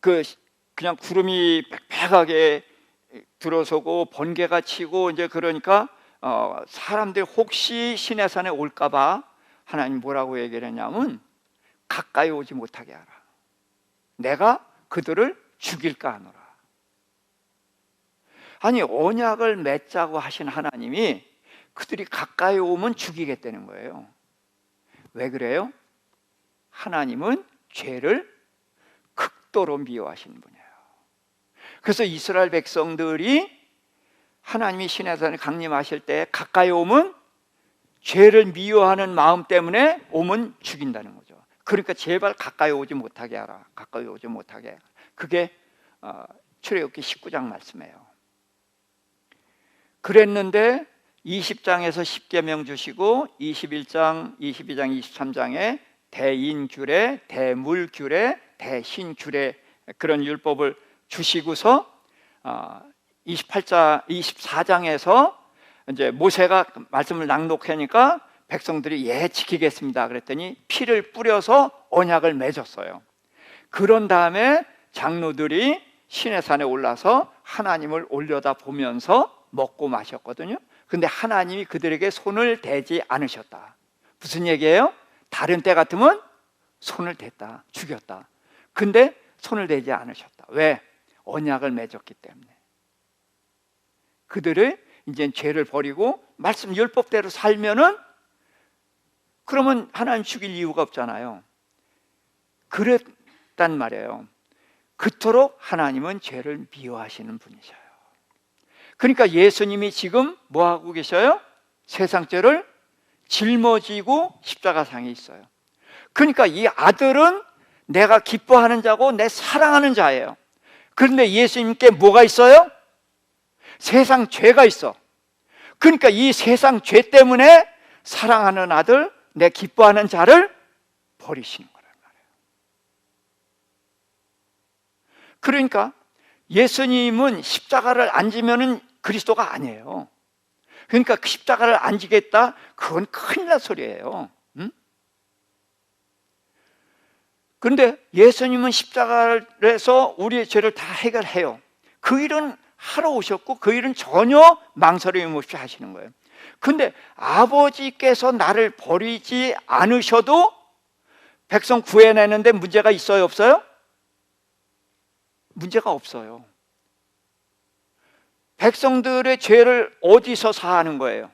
그냥 구름이 빽빽하게 들어서고 번개가 치고 이제 그러니까 사람들이 혹시 시내산에 올까봐 하나님 뭐라고 얘기를 했냐면 가까이 오지 못하게 하라. 내가 그들을 죽일까 하노라. 아니 언약을 맺자고 하신 하나님이 그들이 가까이 오면 죽이겠다는 거예요. 왜 그래요? 하나님은 죄를 극도로 미워하시는 분이에요. 그래서 이스라엘 백성들이 하나님이 시내산에 강림하실 때 가까이 오면 죄를 미워하는 마음 때문에 오면 죽인다는 거죠. 그러니까 제발 가까이 오지 못하게 하라. 가까이 오지 못하게 하라. 그게 출애굽기 19장 말씀이에요. 그랬는데 20장에서 10계명 주시고 21장, 22장, 23장에 대인규례, 대물규례, 대신규례 그런 율법을 주시고서 24장에서 이제 모세가 말씀을 낭독하니까 백성들이 예 지키겠습니다 그랬더니 피를 뿌려서 언약을 맺었어요. 그런 다음에 장로들이 시내산에 올라서 하나님을 올려다 보면서 먹고 마셨거든요. 근데 하나님이 그들에게 손을 대지 않으셨다. 무슨 얘기예요? 다른 때 같으면 손을 댔다, 죽였다. 근데 손을 대지 않으셨다. 왜? 언약을 맺었기 때문에. 그들을 이제 죄를 버리고 말씀 율법대로 살면은 그러면 하나님 죽일 이유가 없잖아요. 그랬단 말이에요. 그토록 하나님은 죄를 미워하시는 분이셔요. 그러니까 예수님이 지금 뭐 하고 계셔요? 세상 죄를 짊어지고 십자가상에 있어요. 그러니까 이 아들은 내가 기뻐하는 자고 내 사랑하는 자예요. 그런데 예수님께 뭐가 있어요? 세상 죄가 있어. 그러니까 이 세상 죄 때문에 사랑하는 아들, 내 기뻐하는 자를 버리시는 거란 말이에요. 그러니까 예수님은 십자가를 안 지면은 그리스도가 아니에요. 그러니까 그 십자가를 안 지겠다? 그건 큰일 날 소리예요. 그런데 예수님은 십자가를 해서 우리의 죄를 다 해결해요. 그 일은 하러 오셨고 그 일은 전혀 망설임 없이 하시는 거예요. 그런데 아버지께서 나를 버리지 않으셔도 백성 구해내는데 문제가 있어요, 없어요? 문제가 없어요. 백성들의 죄를 어디서 사하는 거예요?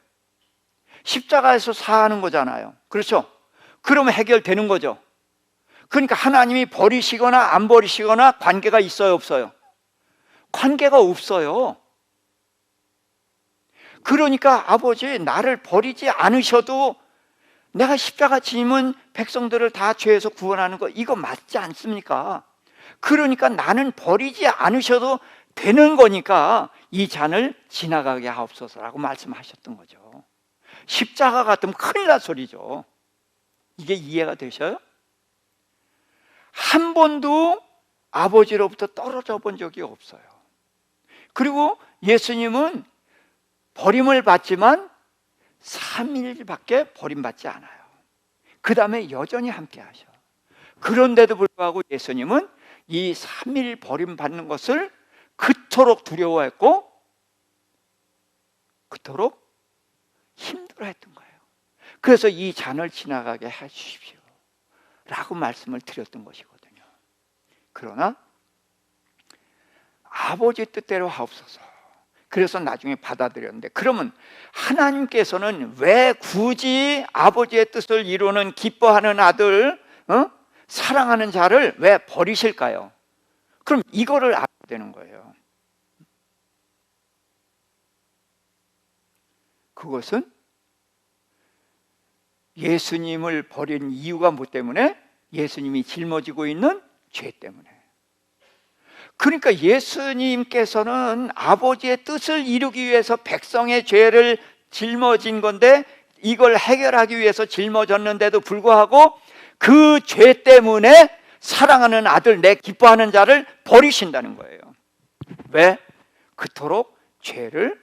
십자가에서 사하는 거잖아요. 그렇죠? 그러면 해결되는 거죠. 그러니까 하나님이 버리시거나 안 버리시거나 관계가 있어요, 없어요? 관계가 없어요. 그러니까 아버지, 나를 버리지 않으셔도 내가 십자가 짐은 백성들을 다 죄에서 구원하는 거, 이거 맞지 않습니까? 그러니까 나는 버리지 않으셔도 되는 거니까 이 잔을 지나가게 하옵소서라고 말씀하셨던 거죠. 십자가 같으면 큰일 날 소리죠. 이게 이해가 되셔요? 한 번도 아버지로부터 떨어져 본 적이 없어요. 그리고 예수님은 버림을 받지만 3일밖에 버림받지 않아요. 그 다음에 여전히 함께 하셔. 그런데도 불구하고 예수님은 이 3일 버림받는 것을 그토록 두려워했고 그토록 힘들어했던 거예요. 그래서 이 잔을 지나가게 해주십시오 라고 말씀을 드렸던 것이거든요. 그러나 아버지 뜻대로 하옵소서. 그래서 나중에 받아들였는데, 그러면 하나님께서는 왜 굳이 아버지의 뜻을 이루는 기뻐하는 아들, 사랑하는 자를 왜 버리실까요? 그럼 이거를 알아야 되는 거예요. 그것은 예수님을 버린 이유가 뭐 때문에? 예수님이 짊어지고 있는 죄 때문에. 그러니까 예수님께서는 아버지의 뜻을 이루기 위해서 백성의 죄를 짊어진 건데, 이걸 해결하기 위해서 짊어졌는데도 불구하고 그 죄 때문에 사랑하는 아들, 내 기뻐하는 자를 버리신다는 거예요. 왜? 그토록 죄를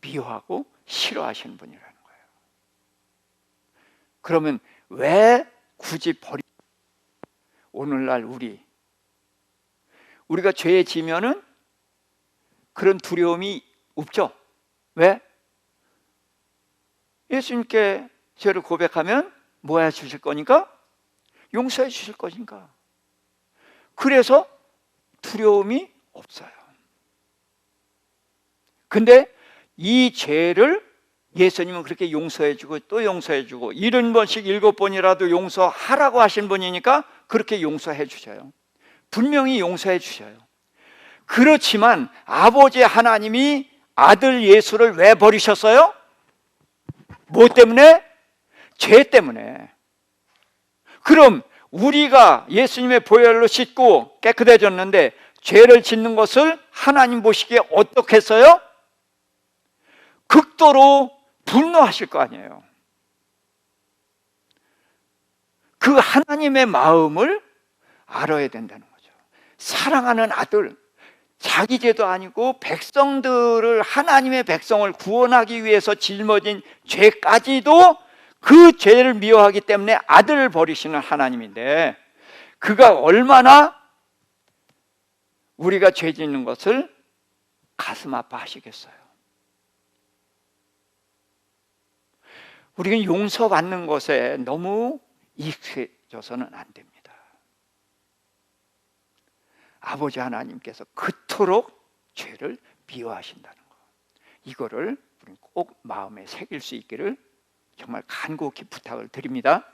미워하고 싫어하시는 분이라는 거예요. 그러면 왜 굳이 오늘날 우리가 죄에 지면은 그런 두려움이 없죠? 왜? 예수님께 죄를 고백하면 뭐 해 주실 거니까? 용서해 주실 것인가? 그래서 두려움이 없어요. 근데 이 죄를 예수님은 그렇게 용서해 주고 또 용서해 주고 70번씩 7번이라도 용서하라고 하신 분이니까 그렇게 용서해 주셔요. 분명히 용서해 주셔요. 그렇지만 아버지 하나님이 아들 예수를 왜 버리셨어요? 뭐 때문에? 죄 때문에. 그럼 우리가 예수님의 보혈로 씻고 깨끗해졌는데 죄를 짓는 것을 하나님 보시기에 어떻게 했어요? 극도로 분노하실 거 아니에요. 그 하나님의 마음을 알아야 된다는 거죠. 사랑하는 아들, 자기 죄도 아니고 백성들을, 하나님의 백성을 구원하기 위해서 짊어진 죄까지도 그 죄를 미워하기 때문에 아들을 버리시는 하나님인데, 그가 얼마나 우리가 죄 짓는 것을 가슴 아파하시겠어요. 우리는 용서받는 것에 너무 익숙해져서는 안 됩니다. 아버지 하나님께서 그토록 죄를 미워하신다는 것, 이거를 우리는 꼭 마음에 새길 수 있기를 정말 간곡히 부탁을 드립니다.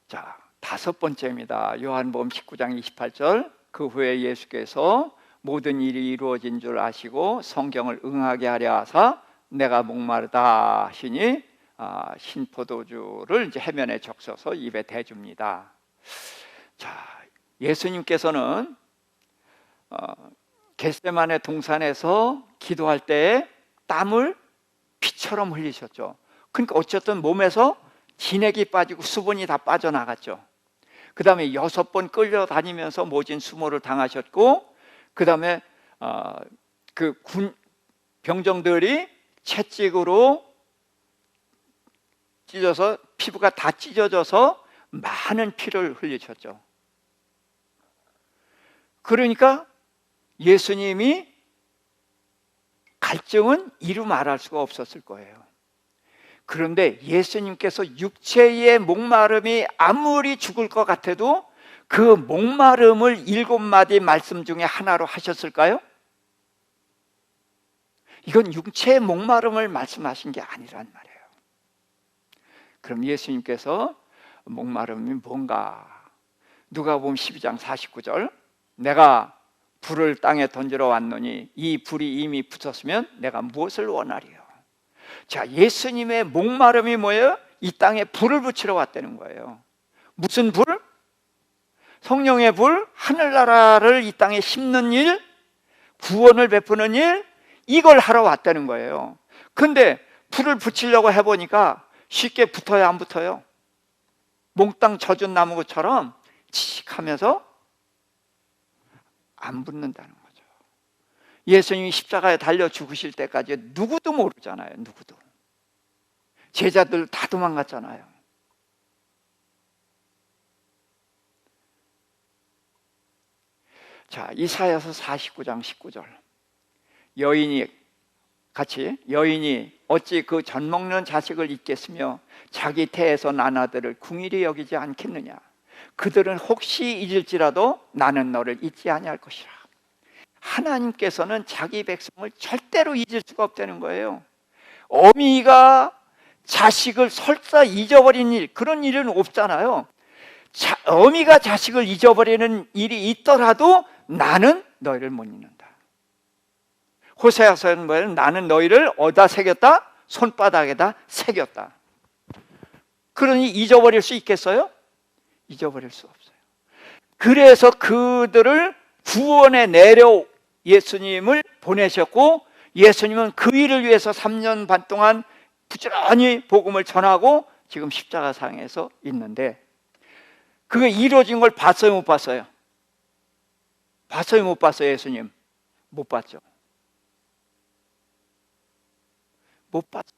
자, 5번째입니다. 요한복음 19장 28절. 그 후에 예수께서 모든 일이 이루어진 줄 아시고 성경을 응하게 하려 하사 내가 목마르다 하시니 신포도주를 이제 해면에 적셔서 입에 대줍니다. 자, 예수님께서는 겟세마네 동산에서 기도할 때에 땀을 피처럼 흘리셨죠. 그러니까 어쨌든 몸에서 진액이 빠지고 수분이 다 빠져나갔죠. 그 다음에 6번 끌려다니면서 모진 수모를 당하셨고, 그 다음에 그 병정들이 채찍으로 찢어서 피부가 다 찢어져서 많은 피를 흘리셨죠. 그러니까 예수님이 갈증은 이루 말할 수가 없었을 거예요. 그런데 예수님께서 육체의 목마름이 아무리 죽을 것 같아도 그 목마름을 7마디 말씀 중에 하나로 하셨을까요? 이건 육체의 목마름을 말씀하신 게 아니란 말이에요. 그럼 예수님께서 목마름이 뭔가? 누가복음 12장 49절, 내가 불을 땅에 던지러 왔노니 이 불이 이미 붙었으면 내가 무엇을 원하리요? 자, 예수님의 목마름이 뭐예요? 이 땅에 불을 붙이러 왔다는 거예요. 무슨 불? 성령의 불, 하늘나라를 이 땅에 심는 일, 구원을 베푸는 일, 이걸 하러 왔다는 거예요. 근데 불을 붙이려고 해보니까 쉽게 붙어요, 안 붙어요? 몽땅 젖은 나무처럼 칙하면서 안 붙는다는 거죠. 예수님이 십자가에 달려 죽으실 때까지 누구도 모르잖아요. 누구도. 제자들 다 도망갔잖아요. 자, 이사야서 49장 19절, 여인이 어찌 그 젖 먹는 자식을 잊겠으며 자기 태에서 난 아들을 궁일이 여기지 않겠느냐? 그들은 혹시 잊을지라도 나는 너를 잊지 아니할 것이라. 하나님께서는 자기 백성을 절대로 잊을 수가 없다는 거예요. 어미가 자식을 설사 잊어버린 일, 그런 일은 없잖아요. 어미가 자식을 잊어버리는 일이 있더라도 나는 너희를 못 잊는다. 호세아서는 뭐예요? 나는 너희를 어디다 새겼다? 손바닥에다 새겼다. 그러니 잊어버릴 수 있겠어요? 잊어버릴 수 없어요. 그래서 그들을 구원에 내려 예수님을 보내셨고, 예수님은 그 일을 위해서 3년 반 동안 부지런히 복음을 전하고 지금 십자가상에서 있는데, 그게 이루어진 걸 봤어요, 못 봤어요? 봤어요, 못 봤어요? 예수님 못 봤죠. 못 봤어요.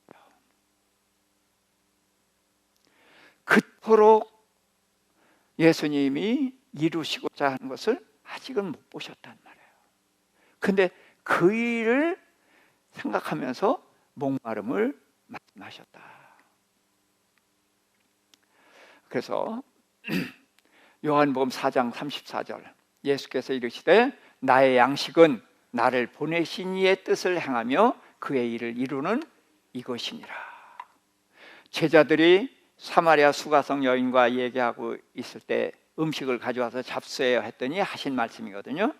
그토록 예수님이 이루시고자 하는 것을 아직은 못 보셨단 말이에요. 근데 그 일을 생각하면서 목마름을 말씀하셨다. 그래서 요한복음 4장 34절, 예수께서 이르시되 나의 양식은 나를 보내신 이의 뜻을 행하며 그의 일을 이루는 이것이니라. 제자들이 사마리아 수가성 여인과 얘기하고 있을 때 음식을 가져와서 잡수해요 했더니 하신 말씀이거든요.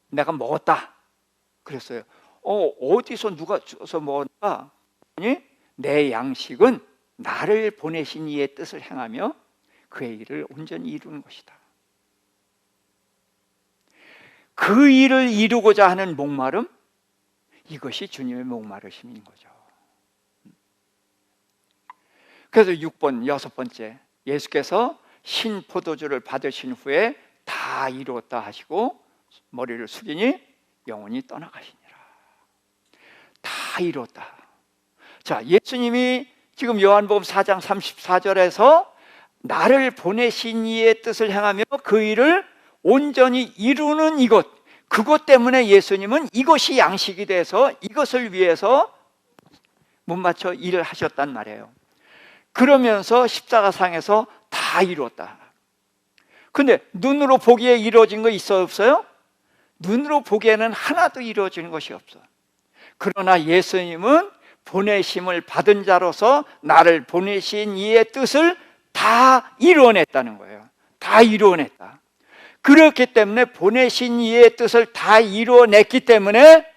내가 먹었다 그랬어요. 어디서 누가 줘서 먹었나? 아니, 내 양식은 나를 보내신 이의 뜻을 행하며 그의 일을 온전히 이루는 것이다. 그 일을 이루고자 하는 목마름, 이것이 주님의 목마르심인 거죠. 그래서 6번, 여섯 번째, 예수께서 신포도주를 받으신 후에 다 이루었다 하시고 머리를 숙이니 영혼이 떠나가시니라. 다 이루었다. 자, 예수님이 지금 요한복음 4장 34절에서 나를 보내신 이의 뜻을 행하며 그 일을 온전히 이루는 이것, 그것 때문에 예수님은 이것이 양식이 돼서 이것을 위해서 못 맞춰 일을 하셨단 말이에요. 그러면서 십자가상에서 다 이루었다. 근데 눈으로 보기에 이루어진 거 있어요, 없어요? 눈으로 보기에는 하나도 이루어지는 것이 없어. 그러나 예수님은 보내심을 받은 자로서 나를 보내신 이의 뜻을 다 이루어냈다는 거예요. 다 이루어냈다. 그렇기 때문에 보내신 이의 뜻을 다 이루어냈기 때문에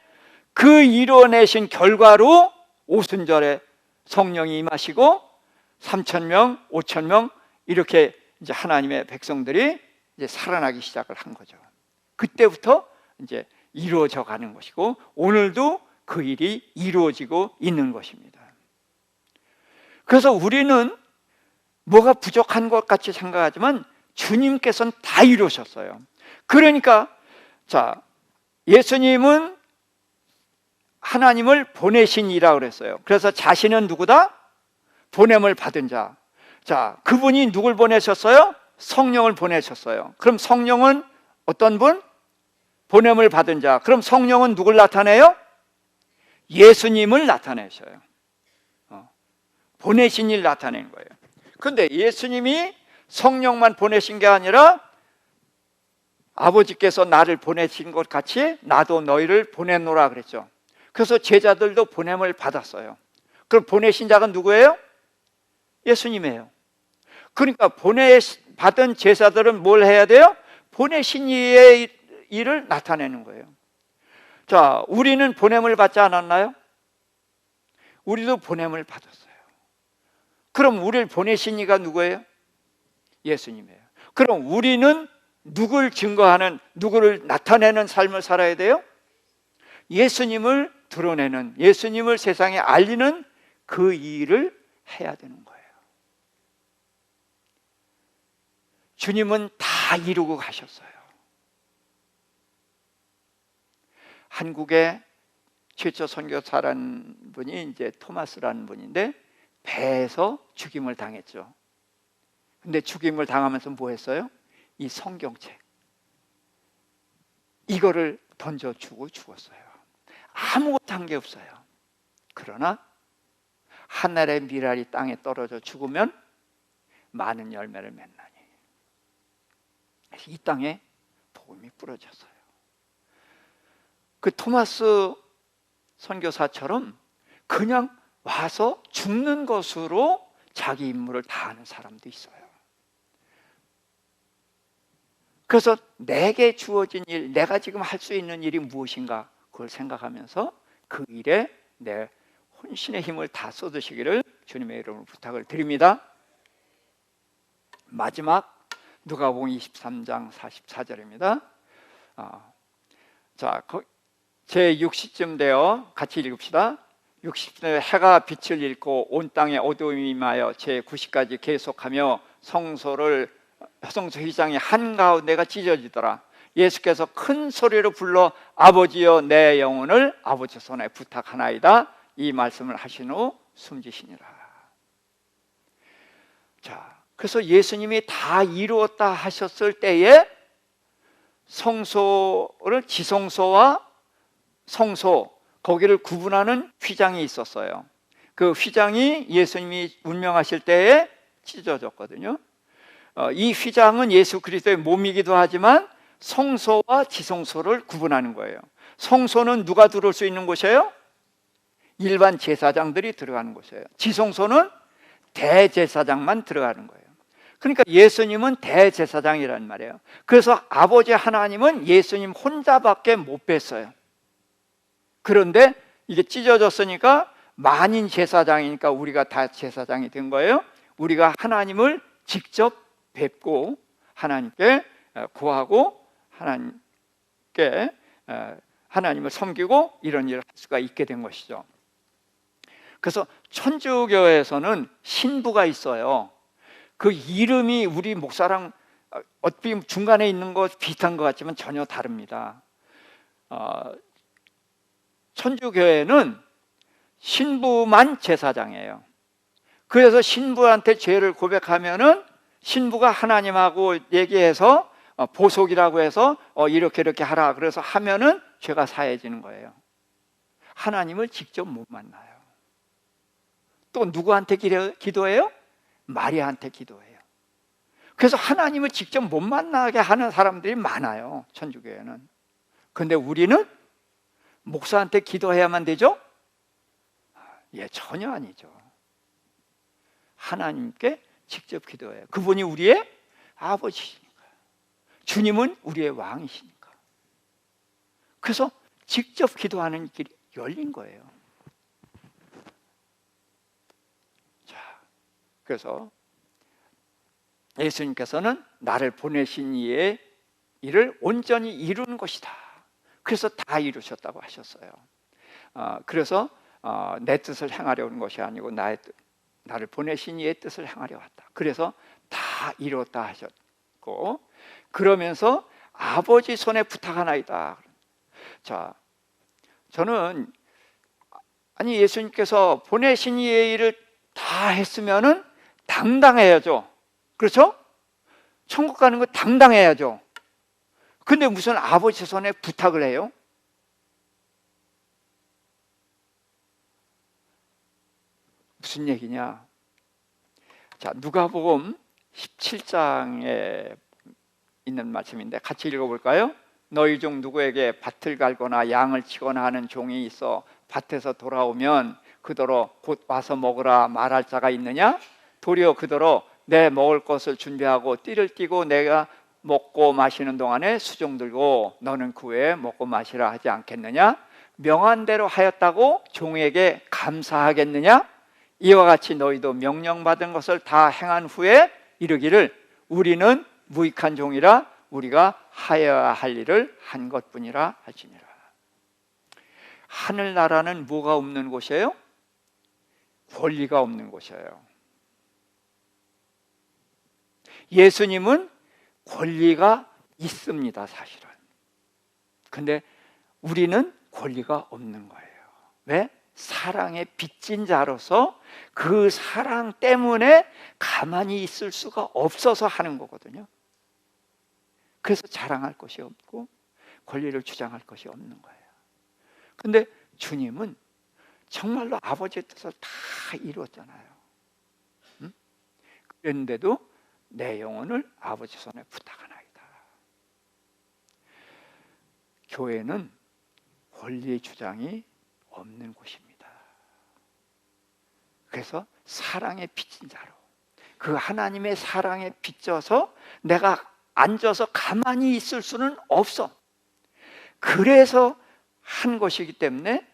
그 이루어내신 결과로 오순절에 성령이 임하시고 3,000명, 5,000명 이렇게 이제 하나님의 백성들이 이제 살아나기 시작을 한 거죠. 그때부터 이제 이루어져 가는 것이고 오늘도 그 일이 이루어지고 있는 것입니다. 그래서 우리는 뭐가 부족한 것 같이 생각하지만 주님께서는 다 이루셨어요. 그러니까 자, 예수님은 하나님을 보내신 이라고 그랬어요. 그래서 자신은 누구다? 보냄을 받은 자. 자, 그분이 누굴 보내셨어요? 성령을 보내셨어요. 그럼 성령은 어떤 분? 보냄을 받은 자. 그럼 성령은 누굴 나타내요? 예수님을 나타내셔요. 보내신 일 나타내는 거예요. 그런데 예수님이 성령만 보내신 게 아니라 아버지께서 나를 보내신 것 같이 나도 너희를 보내노라 그랬죠. 그래서 제자들도 보냄을 받았어요. 그럼 보내신 자가 누구예요? 예수님이에요. 그러니까 받은 제사들은 뭘 해야 돼요? 보내신 이의 일을 나타내는 거예요. 자, 우리는 보냄을 받지 않았나요? 우리도 보냄을 받았어요. 그럼 우리를 보내신 이가 누구예요? 예수님이에요. 그럼 우리는 누굴 증거하는, 누구를 나타내는 삶을 살아야 돼요? 예수님을 드러내는, 예수님을 세상에 알리는 그 일을 해야 되는 거예요. 주님은 다 이루고 가셨어요. 한국에 최초 선교사라는 분이 이제 토마스라는 분인데 배에서 죽임을 당했죠. 근데 죽임을 당하면서 뭐 했어요? 이 성경책 이거를 던져주고 죽었어요. 아무것도 한 게 없어요. 그러나 하늘의 미랄이 땅에 떨어져 죽으면 많은 열매를 맺나니, 이 땅에 복음이 뿌려졌어요. 그 토마스 선교사처럼 그냥 와서 죽는 것으로 자기 임무를 다하는 사람도 있어요. 그래서 내게 주어진 일, 내가 지금 할 수 있는 일이 무엇인가, 그걸 생각하면서 그 일에 내 혼신의 힘을 다 쏟으시기를 주님의 이름으로 부탁을 드립니다. 마지막 누가복음 23장 44절입니다. 자, 제 60쯤 돼요. 같이 읽읍시다. 60쯤 해가 빛을 잃고 온 땅에 어두움이 임하여 제 90까지 계속하며 성소 휘장이 한가운데가 찢어지더라. 예수께서 큰 소리로 불러 아버지여 내 영혼을 아버지 손에 부탁하나이다, 이 말씀을 하신 후 숨지시니라. 자, 그래서 예수님이 다 이루었다 하셨을 때에 성소를, 지성소와 성소, 거기를 구분하는 휘장이 있었어요. 그 휘장이 예수님이 운명하실 때에 찢어졌거든요. 이 휘장은 예수 그리스도의 몸이기도 하지만 성소와 지성소를 구분하는 거예요. 성소는 누가 들어올 수 있는 곳이에요? 일반 제사장들이 들어가는 곳이에요. 지성소는 대제사장만 들어가는 거예요. 그러니까 예수님은 대제사장이란 말이에요. 그래서 아버지 하나님은 예수님 혼자밖에 못 뵀어요. 그런데 이게 찢어졌으니까 만인 제사장이니까 우리가 다 제사장이 된 거예요. 우리가 하나님을 직접 뵙고 하나님께 구하고 하나님을 섬기고 이런 일을 할 수가 있게 된 것이죠. 그래서 천주교에서는 신부가 있어요. 그 이름이 우리 목사랑 어떻게 중간에 있는 것 비슷한 것 같지만 전혀 다릅니다. 천주교회는 신부만 제사장이에요. 그래서 신부한테 죄를 고백하면은 신부가 하나님하고 얘기해서 보속이라고 해서 이렇게 하라, 그래서 하면은 죄가 사해지는 거예요. 하나님을 직접 못 만나요. 또 누구한테 기도해요? 마리아한테 기도해요. 그래서 하나님을 직접 못 만나게 하는 사람들이 많아요, 천주교회는. 그런데 우리는 목사한테 기도해야만 되죠? 예, 전혀 아니죠. 하나님께 직접 기도해요. 그분이 우리의 아버지시니까, 주님은 우리의 왕이시니까. 그래서 직접 기도하는 길이 열린 거예요. 자, 그래서 예수님께서는 나를 보내신 이의 일을 온전히 이루는 것이다. 그래서 다 이루셨다고 하셨어요. 그래서 내 뜻을 행하려는 것이 아니고 나를 보내신 이의 뜻을 행하려 왔다. 그래서 다 이루었다 하셨고, 그러면서 아버지 손에 부탁하나이다. 자, 저는 예수님께서 보내신 이의 일을 다 했으면은 당당해야죠. 그렇죠? 천국 가는 거 당당해야죠. 근데 무슨 아버지 손에 부탁을 해요? 무슨 얘기냐? 자, 누가복음 17장에 있는 말씀인데 같이 읽어볼까요? 너희 중 누구에게 밭을 갈거나 양을 치거나 하는 종이 있어 밭에서 돌아오면 그더러 곧 와서 먹으라 말할 자가 있느냐? 도리어 그더러 내 먹을 것을 준비하고 띠를 띠고 내가 먹고 마시는 동안에 수종 들고 너는 그 후에 먹고 마시라 하지 않겠느냐? 명한 대로 하였다고 종에게 감사하겠느냐? 이와 같이 너희도 명령받은 것을 다 행한 후에 이르기를 우리는 무익한 종이라 우리가 하여야 할 일을 한 것뿐이라 하시니라. 하늘나라는 뭐가 없는 곳이에요? 권리가 없는 곳이에요. 예수님은 권리가 있습니다, 사실은. 근데 우리는 권리가 없는 거예요. 왜? 사랑의 빚진 자로서 그 사랑 때문에 가만히 있을 수가 없어서 하는 거거든요. 그래서 자랑할 것이 없고 권리를 주장할 것이 없는 거예요. 근데 주님은 정말로 아버지의 뜻을 다 이루었잖아요. 응? 그랬는데도 내 영혼을 아버지 손에 부탁하나이다. 교회는 권리의 주장이 없는 곳입니다. 그래서 사랑에 빚진 자로 그 하나님의 사랑에 빚져서 내가 앉아서 가만히 있을 수는 없어. 그래서 한 것이기 때문에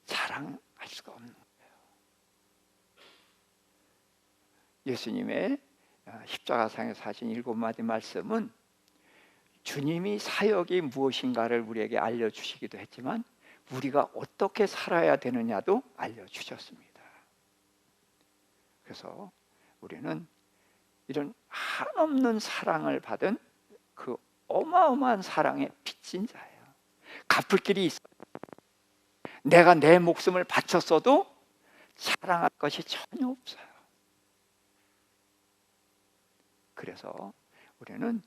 자랑할 수가 없는 거예요. 예수님의 십자가상에서 하신 7마디 말씀은 주님이 사역이 무엇인가를 우리에게 알려주시기도 했지만 우리가 어떻게 살아야 되느냐도 알려주셨습니다. 그래서 우리는 이런 한없는 사랑을 받은 그 어마어마한 사랑에 빚진 자예요. 갚을 길이 있어요. 내가 내 목숨을 바쳤어도 자랑할 것이 전혀 없어요. 그래서 우리는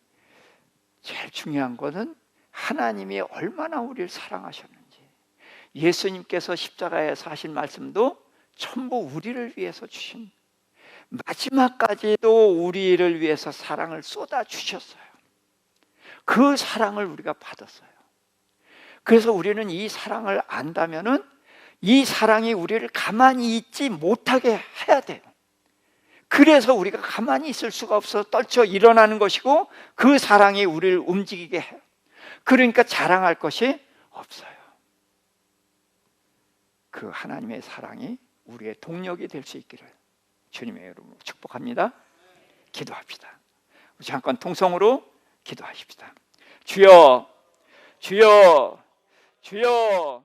제일 중요한 것은 하나님이 얼마나 우리를 사랑하셨는지, 예수님께서 십자가에서 하신 말씀도 전부 우리를 위해서 주신, 마지막까지도 우리를 위해서 사랑을 쏟아 주셨어요. 그 사랑을 우리가 받았어요. 그래서 우리는 이 사랑을 안다면은 이 사랑이 우리를 가만히 있지 못하게 해야 돼요. 그래서 우리가 가만히 있을 수가 없어서 떨쳐 일어나는 것이고 그 사랑이 우리를 움직이게 해요. 그러니까 자랑할 것이 없어요. 그 하나님의 사랑이 우리의 동력이 될 수 있기를 주님의 이름으로 축복합니다. 기도합시다. 잠깐 통성으로 기도하십시다. 주여, 주여, 주여.